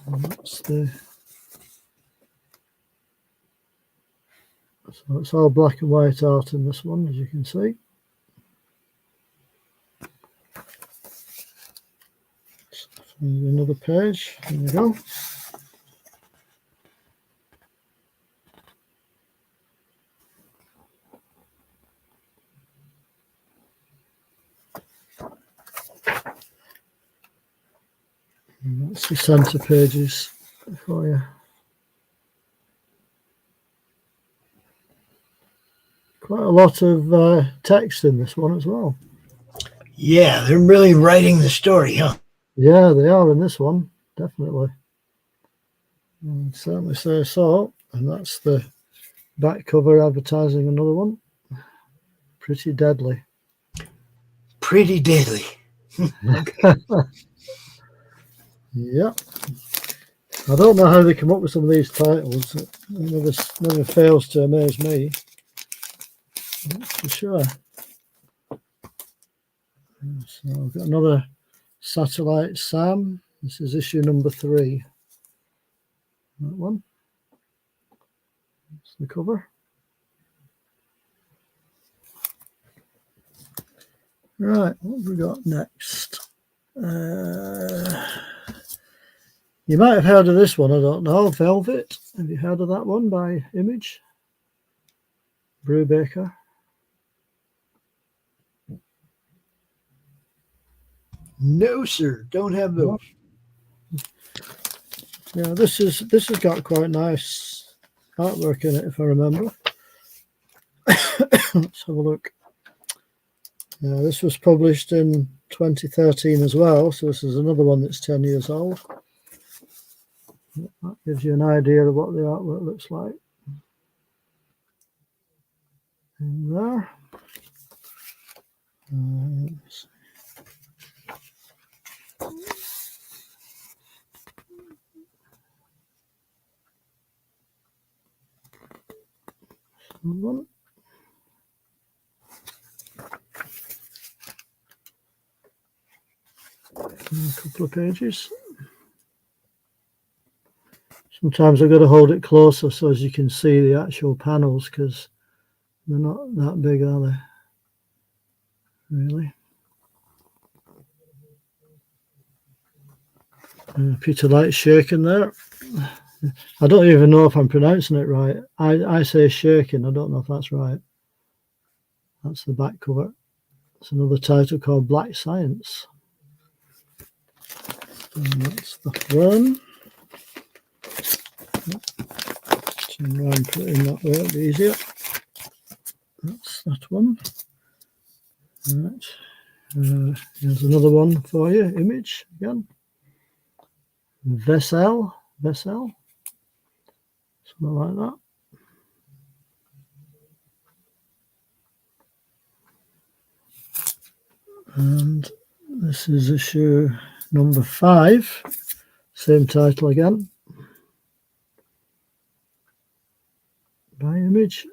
That's the. So it's all black and white art in this one, as you can see. Find another page. There we go. And that's the centre pages for you. Quite a lot of text in this one as well. Yeah, they're really writing the story, huh? Yeah, they are in this one, definitely. I'd certainly say so. And that's the back cover advertising another one. Pretty deadly. Pretty deadly. Yeah. I don't know how they come up with some of these titles. It never fails to amaze me. That's for sure. So I've got another Satellite Sam. This is issue number 3. That one. That's the cover. Right, what have we got next? You might have heard of this one, I don't know. Velvet. Have you heard of that one by Image? Brubaker. No, sir. Don't have those. Yeah, this has got quite nice artwork in it, if I remember. Let's have a look. Yeah, this was published in 2013 as well, so this is another one that's 10 years old. That gives you an idea of what the artwork looks like. In there. Let's see. One. A couple of pages. Sometimes I've got to hold it closer so as you can see the actual panels, because they're not that big, are they? Really? Peter Light's shaking there. I don't even know if I'm pronouncing it right. I say shaking. I don't know if that's right. That's the back cover. It's another title called Black Science. And that's the one. Turn around and put it in that way, it'll be easier. That's that one. Right. Here's another one for you. Image again. Vessel. Something like that. And this is issue number 5. Same title again. By Image.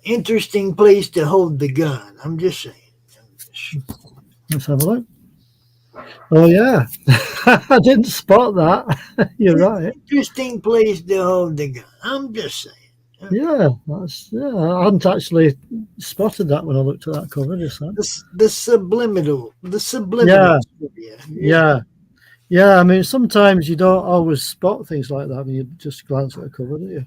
Interesting place to hold the gun. I'm just saying. Let's have a look. Oh yeah, I didn't spot that. You're right. Interesting place to hold the gun. I'm just saying. Yeah, I hadn't actually spotted that when I looked at that cover just then. The subliminal. Yeah. I mean, sometimes you don't always spot things like that when you just glance at a cover, do you?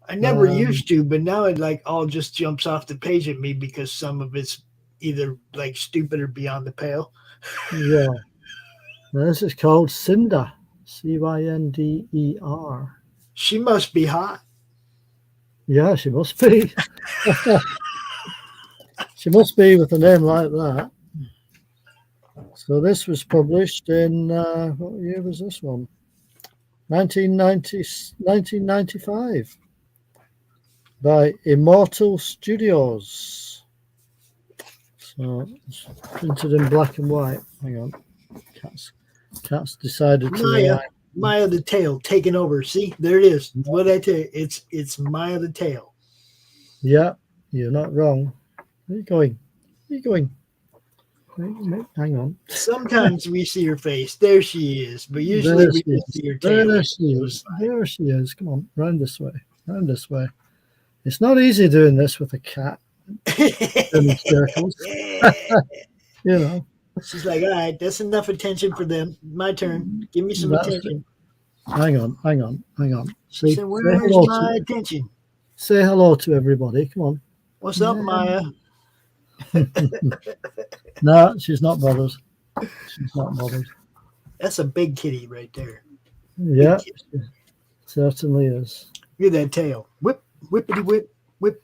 I never used to, but now it like all just jumps off the page at me because some of it's either like stupid or beyond the pale. Yeah. Now, this is called Cinder. Cynder. She must be hot. Yeah, she must be. She must be with a name like that. So this was published in, what year was this one? 1995 by Immortal Studios. So it's printed in black and white. Hang on. Cat's decided to... Maya the Tail taking over. See, there it is. What I tell you, it's Maya the Tail. Yeah, you're not wrong. Where are you going? Where are you going? Wait, hang on. Sometimes we see her face. There she is. But usually There we she just is. see her tail. There she is. There she is. Come on, round this way. Round this way. It's not easy doing this with a cat. In circles. You know. She's like, all right, that's enough attention for them. My turn. Give me some attention. Hang on. She said, where's my attention? Say hello to everybody. Come on. What's up, Maya? No, she's not bothered. She's not bothered. That's a big kitty right there. Yeah, certainly is. Look at that tail. Whip, whippity whip, whip.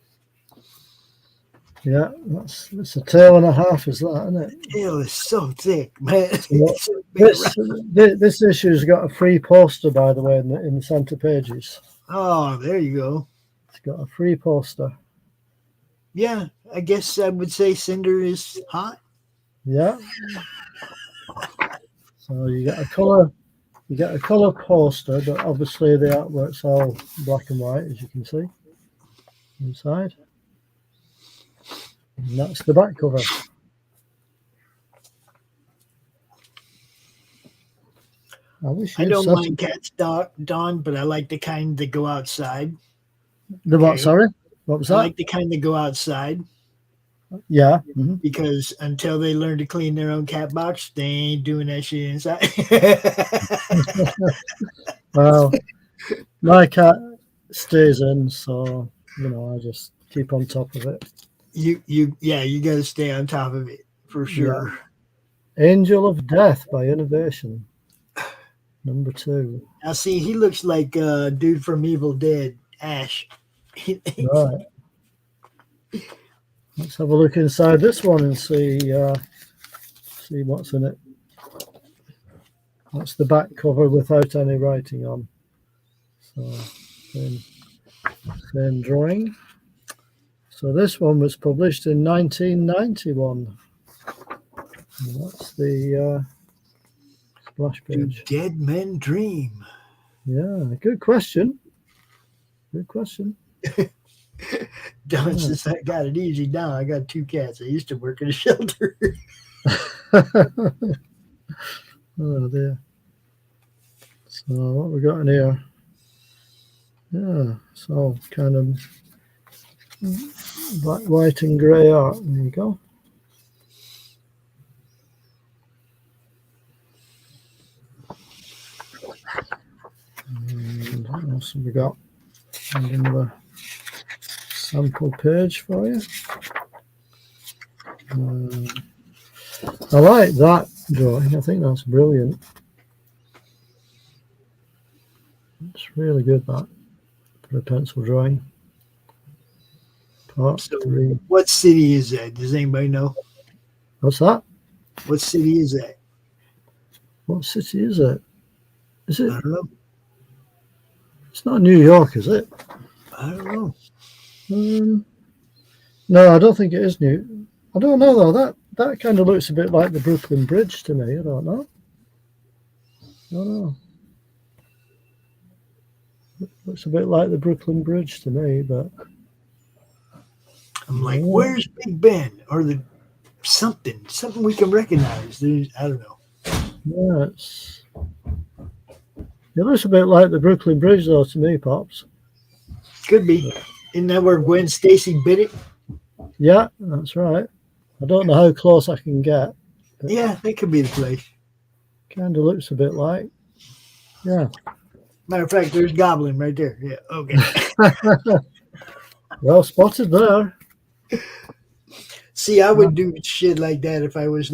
Yeah, it's a tail and a half, is that, isn't it? The tail is so thick, man. This issue's got a free poster, by the way, in the centre pages. Oh, there you go. It's got a free poster. Yeah, I guess I would say Cinder is hot. Yeah. So you get a colour poster, but obviously the artwork's all black and white, as you can see inside. And that's the back cover. I don't mind cats, Don, but I like the kind that go outside. The what? Sorry, what was that? I like the kind that go outside. Yeah. Because until they learn to clean their own cat box, they ain't doing that shit inside. Well, my cat stays in, so I just keep on top of it. You got to stay on top of it for sure. Yeah. Angel of Death by Innovation, number 2. Now, see, he looks like a dude from Evil Dead, Ash. Right. Let's have a look inside this one and see what's in it. That's the back cover without any writing on. So, same drawing. So this one was published in 1991. And that's the splash page. Do dead men dream? Yeah, good question. Good question. Don says, I got it easy now. I got 2 cats. I used to work at a shelter. Oh dear. So what we got in here? Yeah, so kind of black, white and grey art. There you go. And what else have we got? Another sample page for you. I like that drawing. I think that's brilliant. It's really good, that, for a pencil drawing. Part 3. What city is that? Does anybody know? What's that? What city is that? What city is it? Is it? I don't know. It's not New York, is it? I don't know. No, I don't think it is New. I don't know though. That kind of looks a bit like the Brooklyn Bridge to me. I don't know. Looks a bit like the Brooklyn Bridge to me, but I'm like, where's Big Ben or the something we can recognize? I don't know. Yeah, it looks a bit like the Brooklyn Bridge though to me, Pops. Could be. Isn't that where Gwen Stacy bit it? Yeah, that's right. I don't know how close I can get. Yeah, that could be the place. Kind of looks a bit like. Yeah. Matter of fact, there's Goblin right there. Yeah, okay. Well spotted there. See, I would do shit like that if I was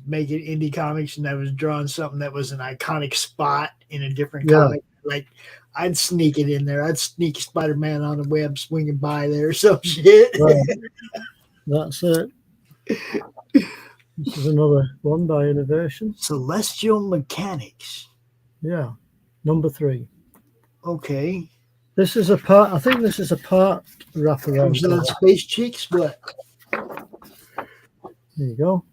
making indie comics and I was drawing something that was an iconic spot in a different comic. Like, I'd sneak it in there. I'd sneak Spider-Man on the web swinging by there or some shit. Right. That's it. This is another one by Innovation. Celestial Mechanics. Yeah, number 3. Okay. This is a part. I think this is a part wraparound. Comes on Space Chicks, but there you go.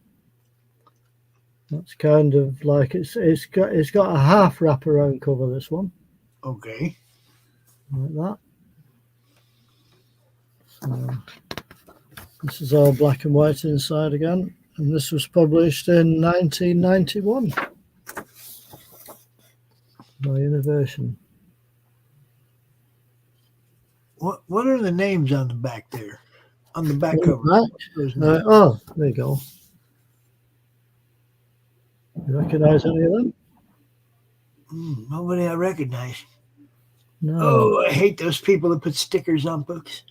That's kind of like it's got a half wraparound cover. This one. Okay. Like that. So This is all black and white inside again. And this was published in 1991 by Innovation. What are the names on the back there? On the back On cover. the back? Oh, there you go. You recognize any of them? Nobody I recognize. No. Oh, I hate those people that put stickers on books.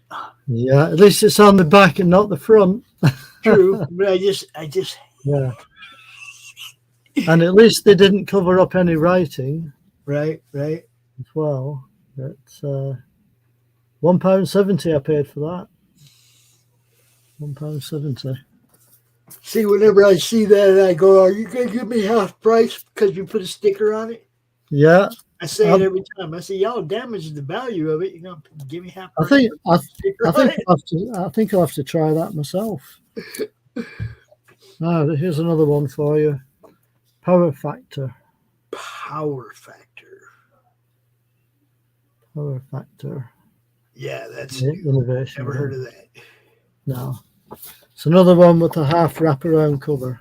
Yeah, at least it's on the back and not the front. True, but I just Yeah. And at least they didn't cover up any writing. Right. As well. But £1.70 I paid for that. £1.70. See, whenever I see that, I go, "Are you going to give me half price because you put a sticker on it?" Yeah. I say it every time. I say, "Y'all damaged the value of it. You're going to give me half price." I think I'll have to try that myself. Now, here's another one for you. Power Factor. Yeah, that's Innovation. never heard of that. No. It's another one with a half wraparound cover.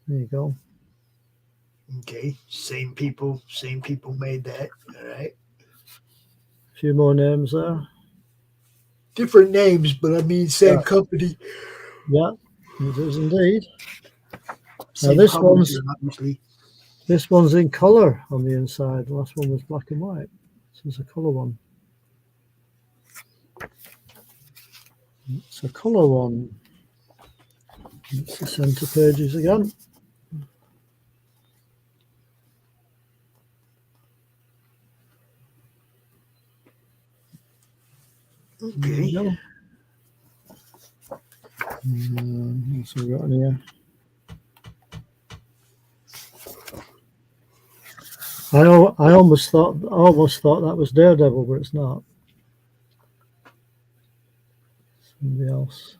There you go. Okay, same people made that. All right. A few more names there. Different names, but I mean same company. Yeah, it is indeed. Same Now obviously. This one's in colour on the inside. The last one was black and white. This is a colour one. It's a colour one. It's the centre pages again. Okay. What's we got in here? I almost thought that was Daredevil, but it's not. Somebody else.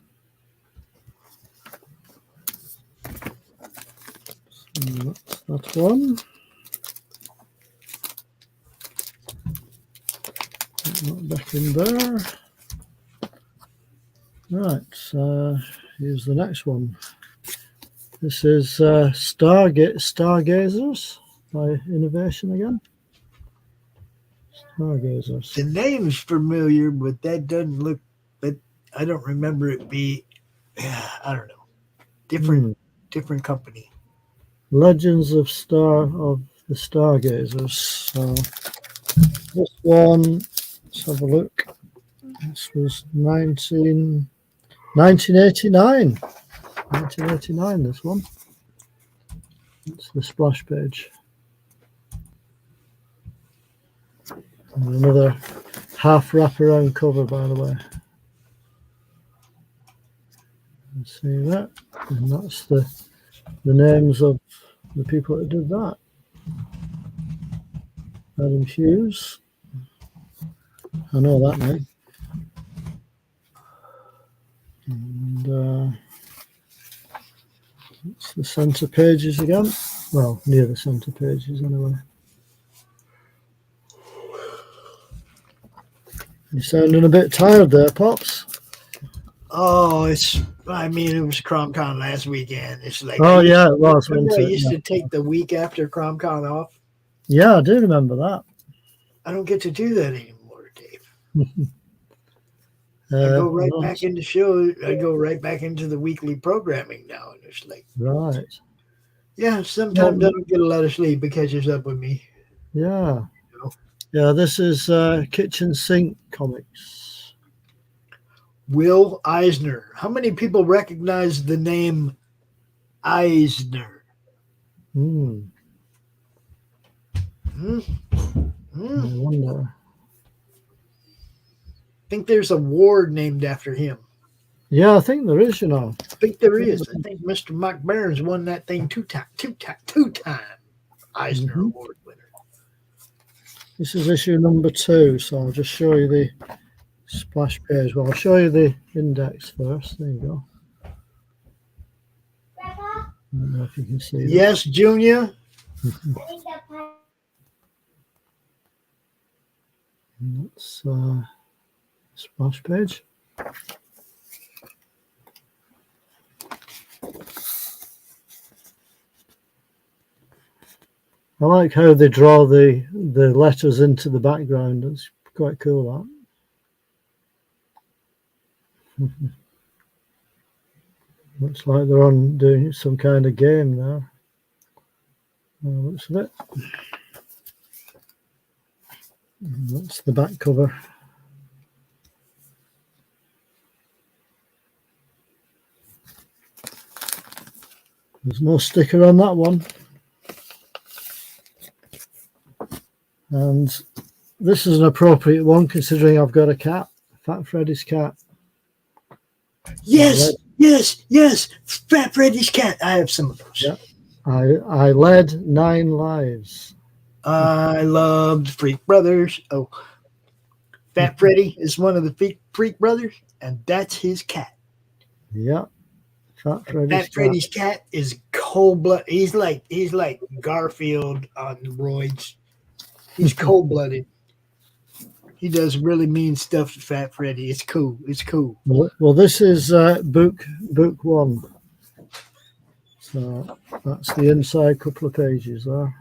So that's one. Not back in there. Right, here's the next one. This is Stargazers by Innovation again. Stargazers. The name's familiar, but that doesn't look. But I don't remember it be. I don't know. Different company. Legends of the Stargazers. So this one, let's have a look. This was 1989. 1989, this one. It's the splash page. And another half wraparound cover, by the way. You see that? And that's the names of the people that did that. Adam Hughes. I know that name. And it's the centre pages again. Well, near the centre pages anyway. You're sounding a bit tired there, Pops. Oh, it was CromCon last weekend. It's like, oh yeah, it was. I used to take the week after CromCon off. Yeah, I do remember that. I don't get to do that anymore, Dave. I go right back into show. I go right back into the weekly programming now, and it's like, right. Yeah, sometimes I don't get a lot of sleep. It catches up with me. Yeah. Yeah, this is Kitchen Sink Comics. Will Eisner. How many people recognize the name Eisner? I wonder. I think there's a ward named after him. Yeah, I think there is, you know. I think there is. I think Mr. Mike Barron's won that thing two-time Eisner Award winner. This is issue number 2, so I'll just show you the splash page. Well, I'll show you the index first. There you go. I don't know if you can see that. Yes, Junior. That's splash page. I like how they draw the letters into the background. It's quite cool, that. Looks like they're on doing some kind of game now. Looks of it. That's the back cover. There's no sticker on that one. And this is an appropriate one considering I've got a cat, Fat Freddy's cat. Yes, yes. Fat Freddy's cat. I have some of those. Yeah. I led 9 lives. I loved Freak Brothers. Oh, Fat Freddy is one of the Freak Brothers, and that's his cat. Yeah. Fat Freddy's cat is cold blood. He's like Garfield on roids. He's cold blooded. He does really mean stuff to Fat Freddy. It's cool. It's cool. Well, this is book 1. So that's the inside couple of pages there.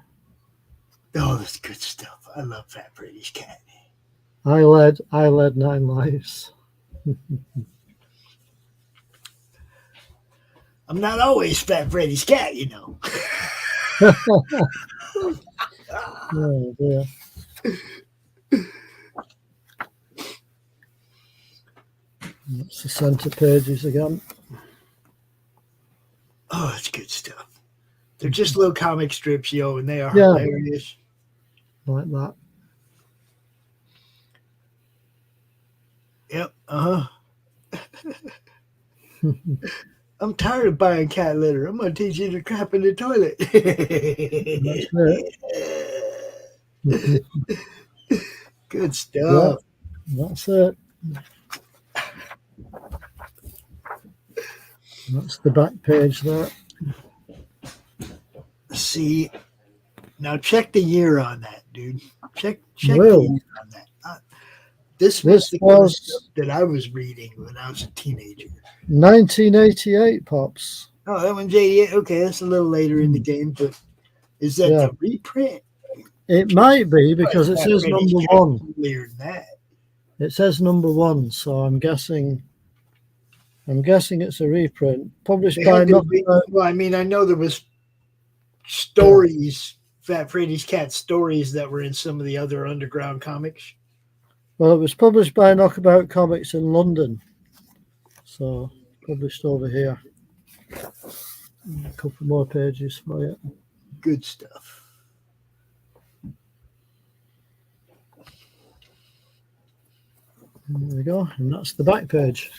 Oh, that's good stuff. I love Fat Freddy's cat. I led 9 lives. I'm not always Fat Freddy's cat, you know. Oh, dear. That's the center pages again. Oh, it's good stuff. They're just little comic strips, yo, and they are hilarious. Like that. Yep. I'm tired of buying cat litter. I'm going to teach you to crap in the toilet. That's it. Good stuff. Yeah, that's it. That's the back page there. See, now check the year on that, dude. Check the year on that. This was the kind of stuff that I was reading when I was a teenager. 1988, Pops. Oh, that one's 88. Okay, that's a little later in the game, but is that the reprint? It might be because it says number 1. Earlier than that. It says number 1, so I'm guessing it's a reprint. Published by well, I mean, I know there was stories, Fat Freddy's cat stories that were in some of the other underground comics. Well, it was published by Knockabout Comics in London. So, published over here. A couple more pages for you. Good stuff. There we go. And that's the back page.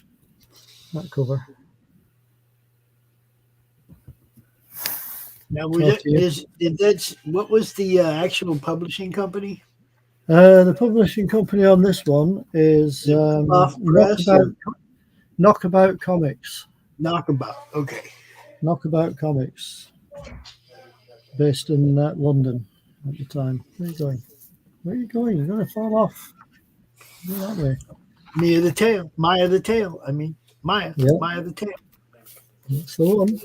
That cover. Now, what was the actual publishing company? The publishing company on this one is Knockabout Comics. Knockabout, okay. Knockabout Comics, based in London at the time. Where are you going? Where are you going? You're going to fall off. Go that way. Maya the Tail. Maya the Tail. I mean, Maya. Yep. Maya the Tail. That's the one.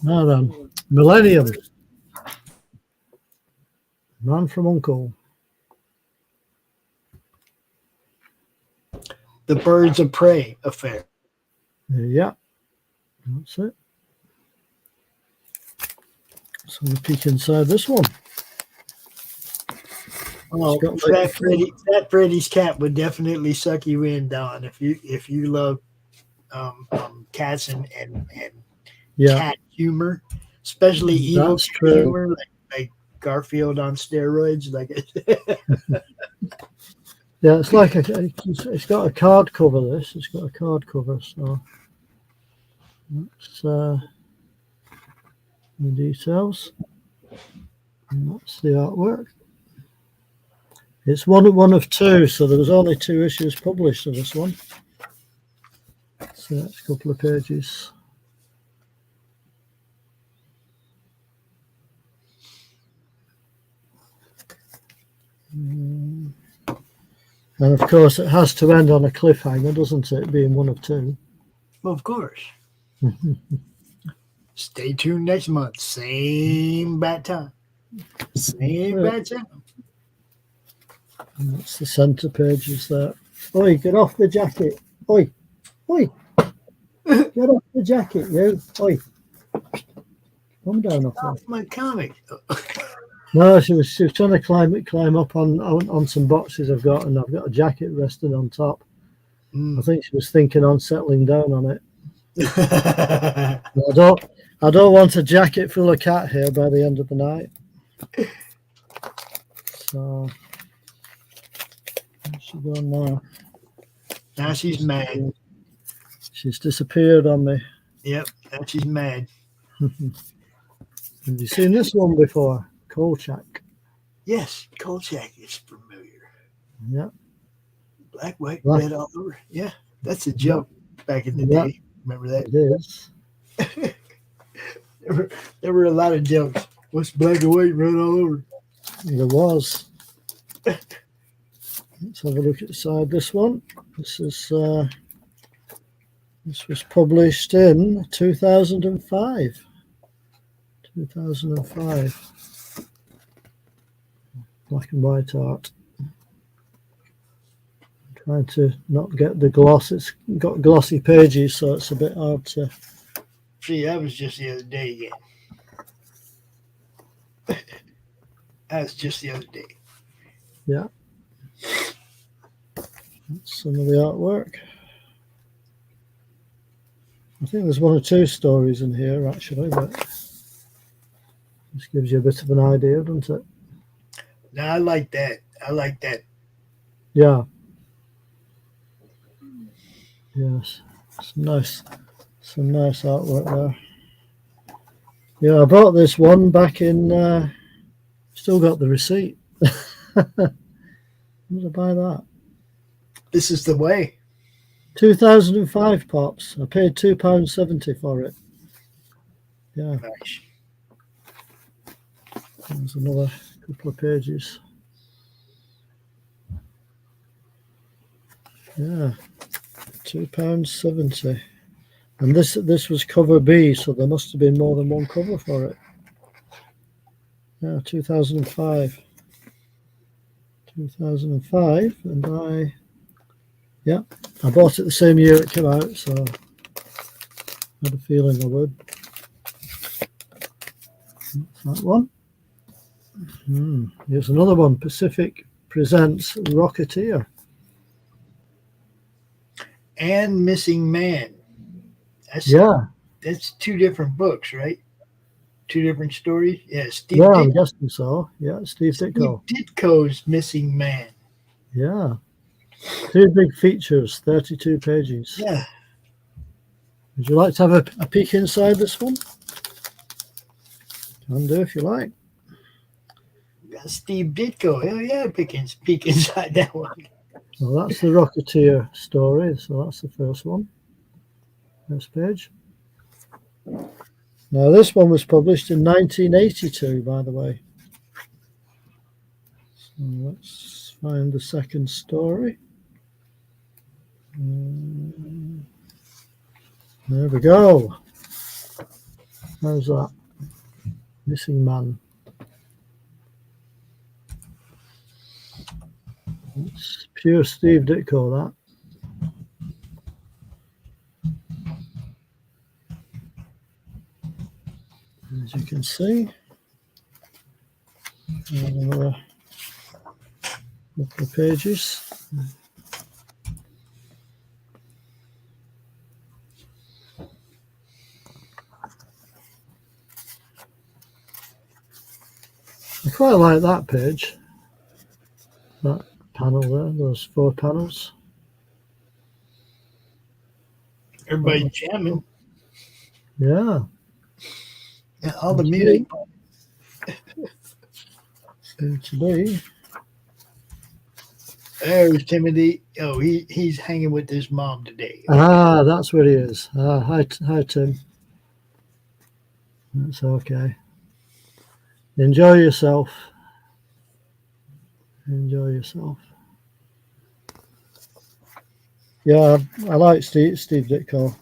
Now then, Millennium. Man from U.N.C.L.E. The Birds of Prey affair. Yeah, that's it. So we peek inside this one. Oh, Fat Freddy's cat would definitely suck you in, Don, if you love cats and cat humor, especially evil humor, like Garfield on steroids. Yeah, it's like it's got a card cover. It's got a card cover, so that's the details, and that's the artwork. It's one of 2, so there was only 2 issues published of this one. So that's a couple of pages. And of course, it has to end on a cliffhanger, doesn't it? Being one of 2. Well, of course. Stay tuned next month. Same bad time. Same bad time. That's the centre pages there. Oi, get off the jacket. Oi, oi. Get off the jacket, you. Oi. Come down off Off my comic. No, she was trying to climb up on some boxes I've got, and I've got a jacket resting on top. I think she was thinking on settling down on it. I don't want a jacket full of cat hair by the end of the night. So where's she gone now? Now she's mad. She's disappeared on me. Yep, now she's mad. Have you seen this one before? Kolchak. Yes, Kolchak is familiar. Yeah. Black, white, red all over. Yeah, that's a joke back in the day. Remember that? It is. There were a lot of jokes. What's black and white, red all over? There was. Let's have a look inside this one. This was published in 2005. 2005. Black and white art. Trying to not get the gloss. It's got glossy pages, so it's a bit hard to. See, that was just the other day again. That's just the other day. Yeah. That's some of the artwork. I think there's one or two stories in here, actually, but this gives you a bit of an idea, doesn't it? No, I like that. I like that. Yeah. Yes. Some nice artwork there. Yeah, I bought this one back in, still got the receipt. When did I buy that? This is the way. 2005, Pops. I paid £2.70 for it. Yeah. Nice. There's another couple of pages. Yeah. £2.70. And this was cover B, so there must have been more than one cover for it. Yeah, 2005. 2005, and I bought it the same year it came out, so I had a feeling I would. That one. Here's another one. Pacific Presents Rocketeer. And Missing Man. That's two different books, right? Two different stories. Yeah, I'm guessing so. Yeah, Steve Ditko. Ditko's Missing Man. Yeah. Two big features, 32 pages. Yeah. Would you like to have a peek inside this one? Can do if you like. Got Steve Ditko. Hell yeah, peek inside that one. Well, that's the Rocketeer story, so that's the first one. First page. Now, this one was published in 1982, by the way. So let's find the second story. There we go. How's that? Missing Man. It's pure Steve Ditko, that. As you can see, another couple of pages. I quite like that page, that panel there, those 4 panels. Everybody jamming. Yeah. Yeah, all the music. Seems to be. There's Timothy. Oh, he's hanging with his mom today. Ah, that's where he is. Hi, Tim. That's okay. Enjoy yourself. Enjoy yourself. Yeah, I like Steve Ditko.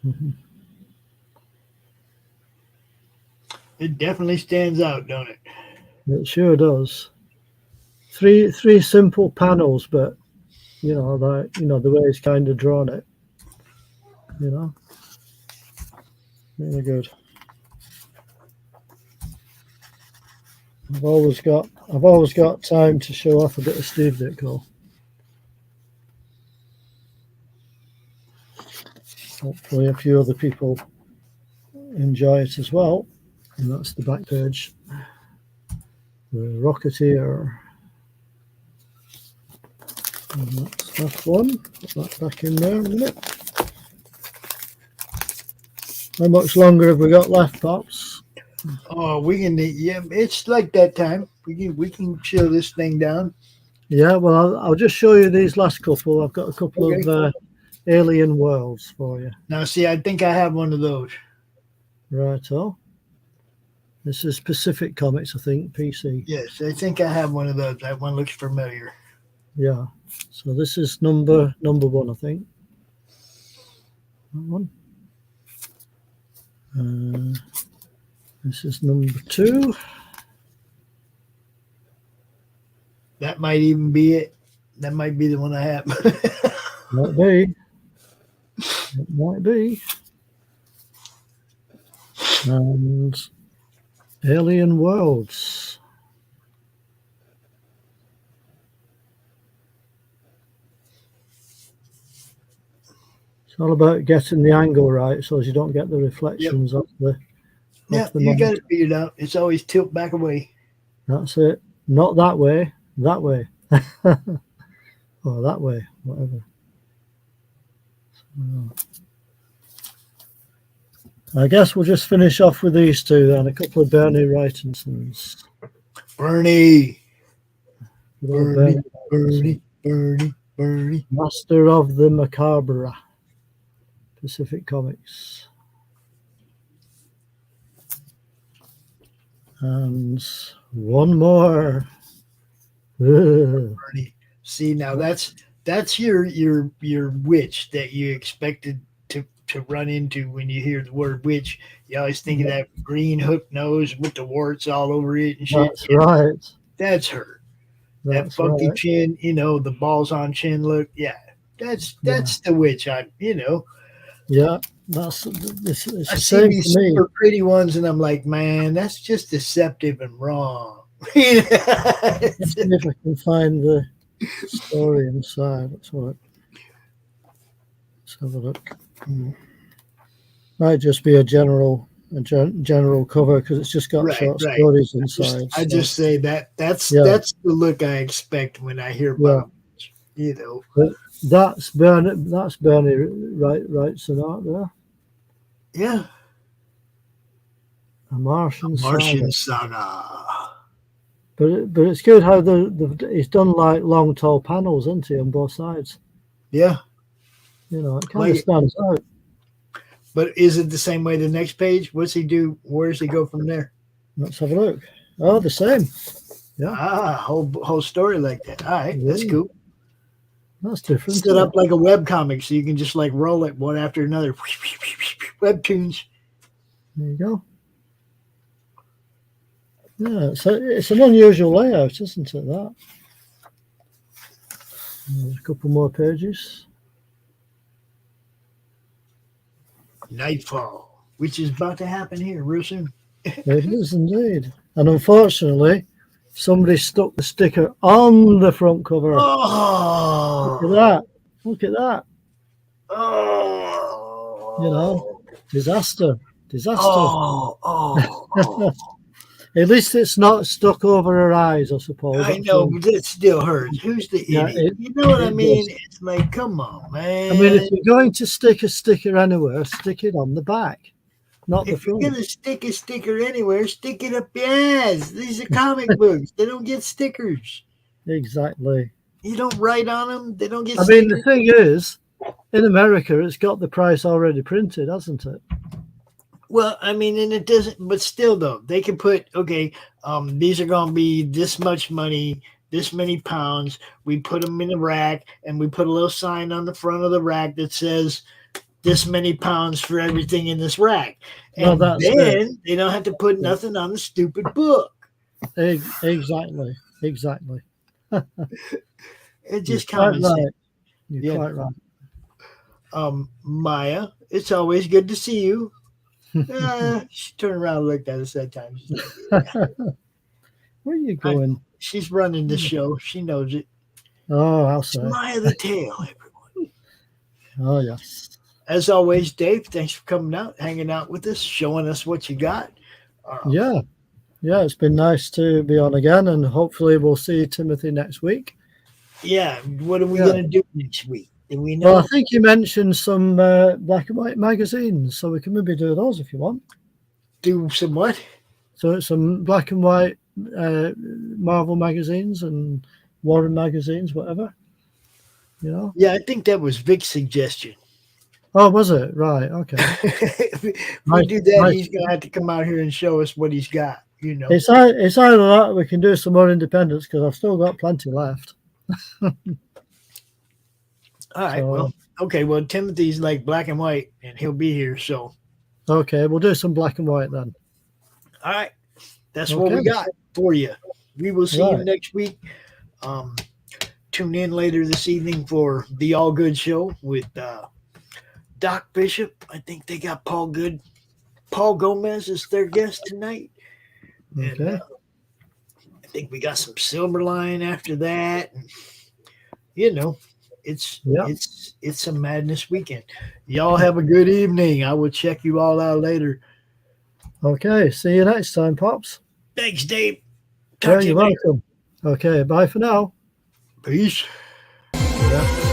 Mm-hmm. It definitely stands out, don't it? It sure does. Three simple panels, but you know the way it's kind of drawn it. You know, really good. I've always got time to show off a bit of Steve Ditko. Hopefully a few other people enjoy it as well. And that's the back page. The Rocketeer. And that's that one. Put that back in there in a minute. How much longer have we got left, Pops? Oh, we can. Yeah, it's like that time. We can chill this thing down. Yeah, well, I'll just show you these last couple. I've got a couple of Alien Worlds for you. Now, see, I think I have one of those. Righto. This is Pacific Comics, I think, PC. Yes, I think I have one of those. That one looks familiar. Yeah. So this is number one, I think. That one. This is number 2. That might even be it. That might be the one I have. Might be. It might be. And Alien Worlds. It's all about getting the angle right so as you don't get the reflections off the You got it figured out. It's always tilt back away. That's it. Not that way. That way. Or that way. Whatever. So, I guess we'll just finish off with these two then. A couple of Bernie Wrightonsons. Bernie. Bernie. Master of the Macabre. Pacific Comics. And one more. Bernie. See, now that's your witch that you expected to run into when you hear the word witch. You always think of that green hook nose with the warts all over it and shit. That's right. That's her. That's that funky right. chin, the balls on chin look. Yeah, that's the witch. Yeah, it's the I see same these for me. super pretty ones, and I'm like, man, that's just deceptive and wrong. Let's see if I can find the story inside. That's all right. Let's have a look. Might just be a general cover because it's just got short stories inside. I just say that's the look I expect when I hear about But that's Bernie Wrightson out there. Yeah. A Martian Saga. But it's good how he's done like long tall panels, isn't he, on both sides? Yeah. It kind of stands out. But is it the same way the next page? What's he do? Where does he go from there? Let's have a look. Oh, the same. Yeah. Whole story like that. All right, that's cool. That's different. Set up like a web comic, so you can just like roll it one after another. Webtoons. There you go. Yeah, it's an unusual layout, isn't it? That. There's a couple more pages. Nightfall, which is about to happen here real soon. It is indeed. And unfortunately, somebody stuck the sticker on the front cover. Oh, look at that. Look at that. Oh. Disaster. Oh. At least it's not stuck over her eyes, I suppose. I know, but it still hurts. Who's the idiot? You know what I mean? It's like, come on, man. I mean, if you're going to stick a sticker anywhere, stick it on the back, not the front. If you're going to stick a sticker anywhere, stick it up your ass. These are comic books. They don't get stickers. Exactly. You don't write on them. They don't get stickers. I mean, the thing is, in America, it's got the price already printed, hasn't it? Well, I mean, and it doesn't, but still, though, they can put, these are going to be this much money, this many pounds. We put them in a rack, and we put a little sign on the front of the rack that says, this many pounds for everything in this rack. Well, And that's then they don't have to put nothing on the stupid book. Exactly. It's just You're common quite sense. right. You're quite right. Maya, it's always good to see you. She turned around and looked at us that time. She's like, Where are you going? she's running the show. She knows it. Oh, I'll say. Maya the Tail, everyone. Oh, yes. As always, Dave, thanks for coming out, hanging out with us, showing us what you got. Yeah, it's been nice to be on again, and hopefully we'll see Timothy next week. Yeah, what are we going to do next week? Do we know? Well, I think you mentioned some black and white magazines, so we can maybe do those if you want. Do some what? So some black and white Marvel magazines and Warren magazines, whatever. You know? Yeah, I think that was Vic's suggestion. Oh, was it? Right, okay. If we do that, he's going to have to come out here and show us what he's got, you know. It's either that or we can do some more independents because I've still got plenty left. All right, well, okay, well, Timothy's like black and white, and he'll be here, so. Okay, we'll do some black and white then. All right, that's what we got for you. We will see you next week. Tune in later this evening for the All Good Show with Doc Bishop. I think they got Paul Gomez is their guest tonight. Okay. And, I think we got some Silverline after that. And, you know, it's a madness weekend. Y'all have a good evening. I will check you all out later. Okay, see you next time, Pops. Thanks, Dave. Yeah, you're welcome. Okay, bye for now. Peace. Yeah.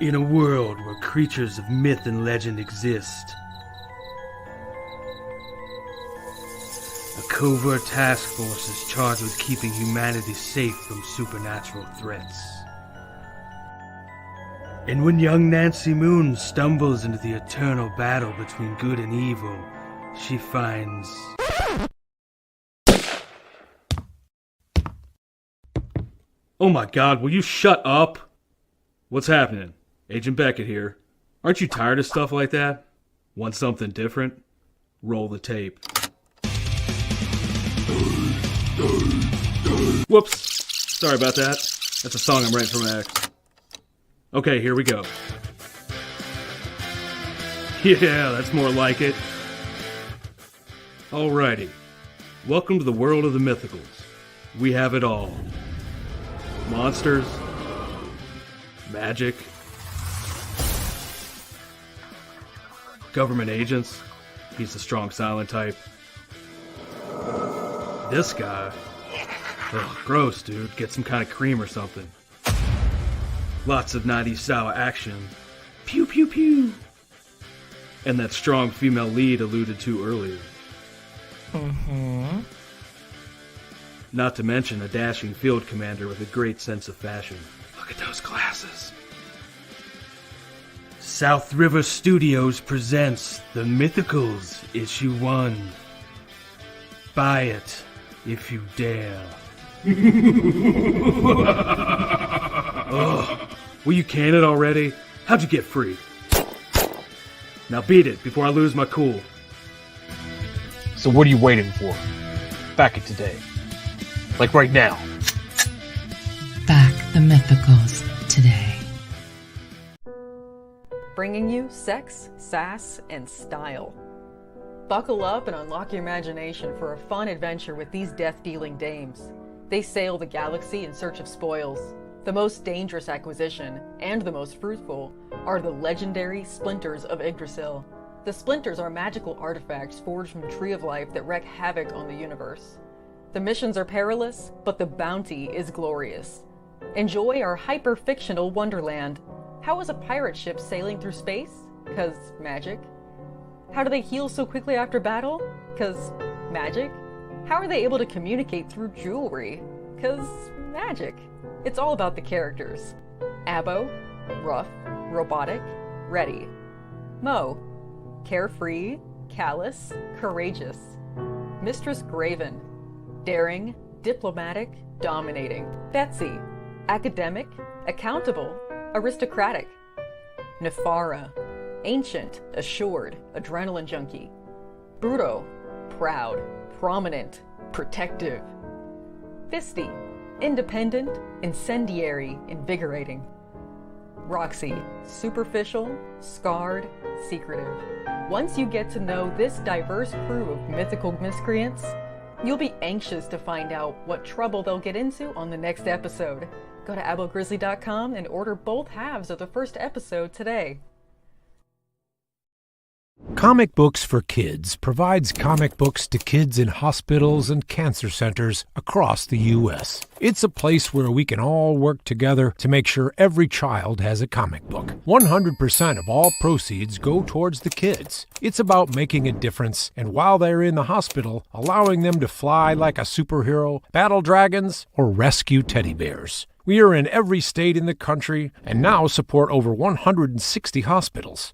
In a world where creatures of myth and legend exist, a covert task force is charged with keeping humanity safe from supernatural threats. And when young Nancy Moon stumbles into the eternal battle between good and evil, she finds... Oh my God, will you shut up? What's happening? Agent Beckett here. Aren't you tired of stuff like that? Want something different? Roll the tape. Whoops. Sorry about that. That's a song I'm writing for my ex. Okay, here we go. Yeah, that's more like it. Alrighty. Welcome to the world of the mythicals. We have it all. Monsters. Magic. Government agents. He's the strong silent type. This guy. Ugh, gross, dude. Get some kind of cream or something. Lots of 90s style action. Pew pew pew. And that strong female lead alluded to earlier. Not to mention a dashing field commander with a great sense of fashion. Look at those glasses. South River Studios presents The Mythicals, Issue 1. Buy it, if you dare. Ugh, will you can it already? How'd you get free? Now beat it before I lose my cool. So what are you waiting for? Back it today. Like right now. Back the Mythicals today. Bringing you sex, sass, and style. Buckle up and unlock your imagination for a fun adventure with these death-dealing dames. They sail the galaxy in search of spoils. The most dangerous acquisition, and the most fruitful, are the legendary Splinters of Yggdrasil. The splinters are magical artifacts forged from the Tree of Life that wreak havoc on the universe. The missions are perilous, but the bounty is glorious. Enjoy our hyper-fictional wonderland. How is a pirate ship sailing through space? 'Cause magic. How do they heal so quickly after battle? 'Cause magic. How are they able to communicate through jewelry? 'Cause magic. It's all about the characters. Abo, rough, robotic, ready. Mo, carefree, callous, courageous. Mistress Graven, daring, diplomatic, dominating. Betsy, academic, accountable, aristocratic. Nefara, ancient, assured, adrenaline junkie. Bruto, proud, prominent, protective. Fisty, independent, incendiary, invigorating. Roxy, superficial, scarred, secretive. Once you get to know this diverse crew of mythical miscreants, you'll be anxious to find out what trouble they'll get into on the next episode. Go to abogrizzly.com and order both halves of the first episode today. Comic Books for Kids provides comic books to kids in hospitals and cancer centers across the U.S. It's a place where we can all work together to make sure every child has a comic book. 100% of all proceeds go towards the kids. It's about making a difference, and while they're in the hospital, allowing them to fly like a superhero, battle dragons, or rescue teddy bears. We are in every state in the country and now support over 160 hospitals.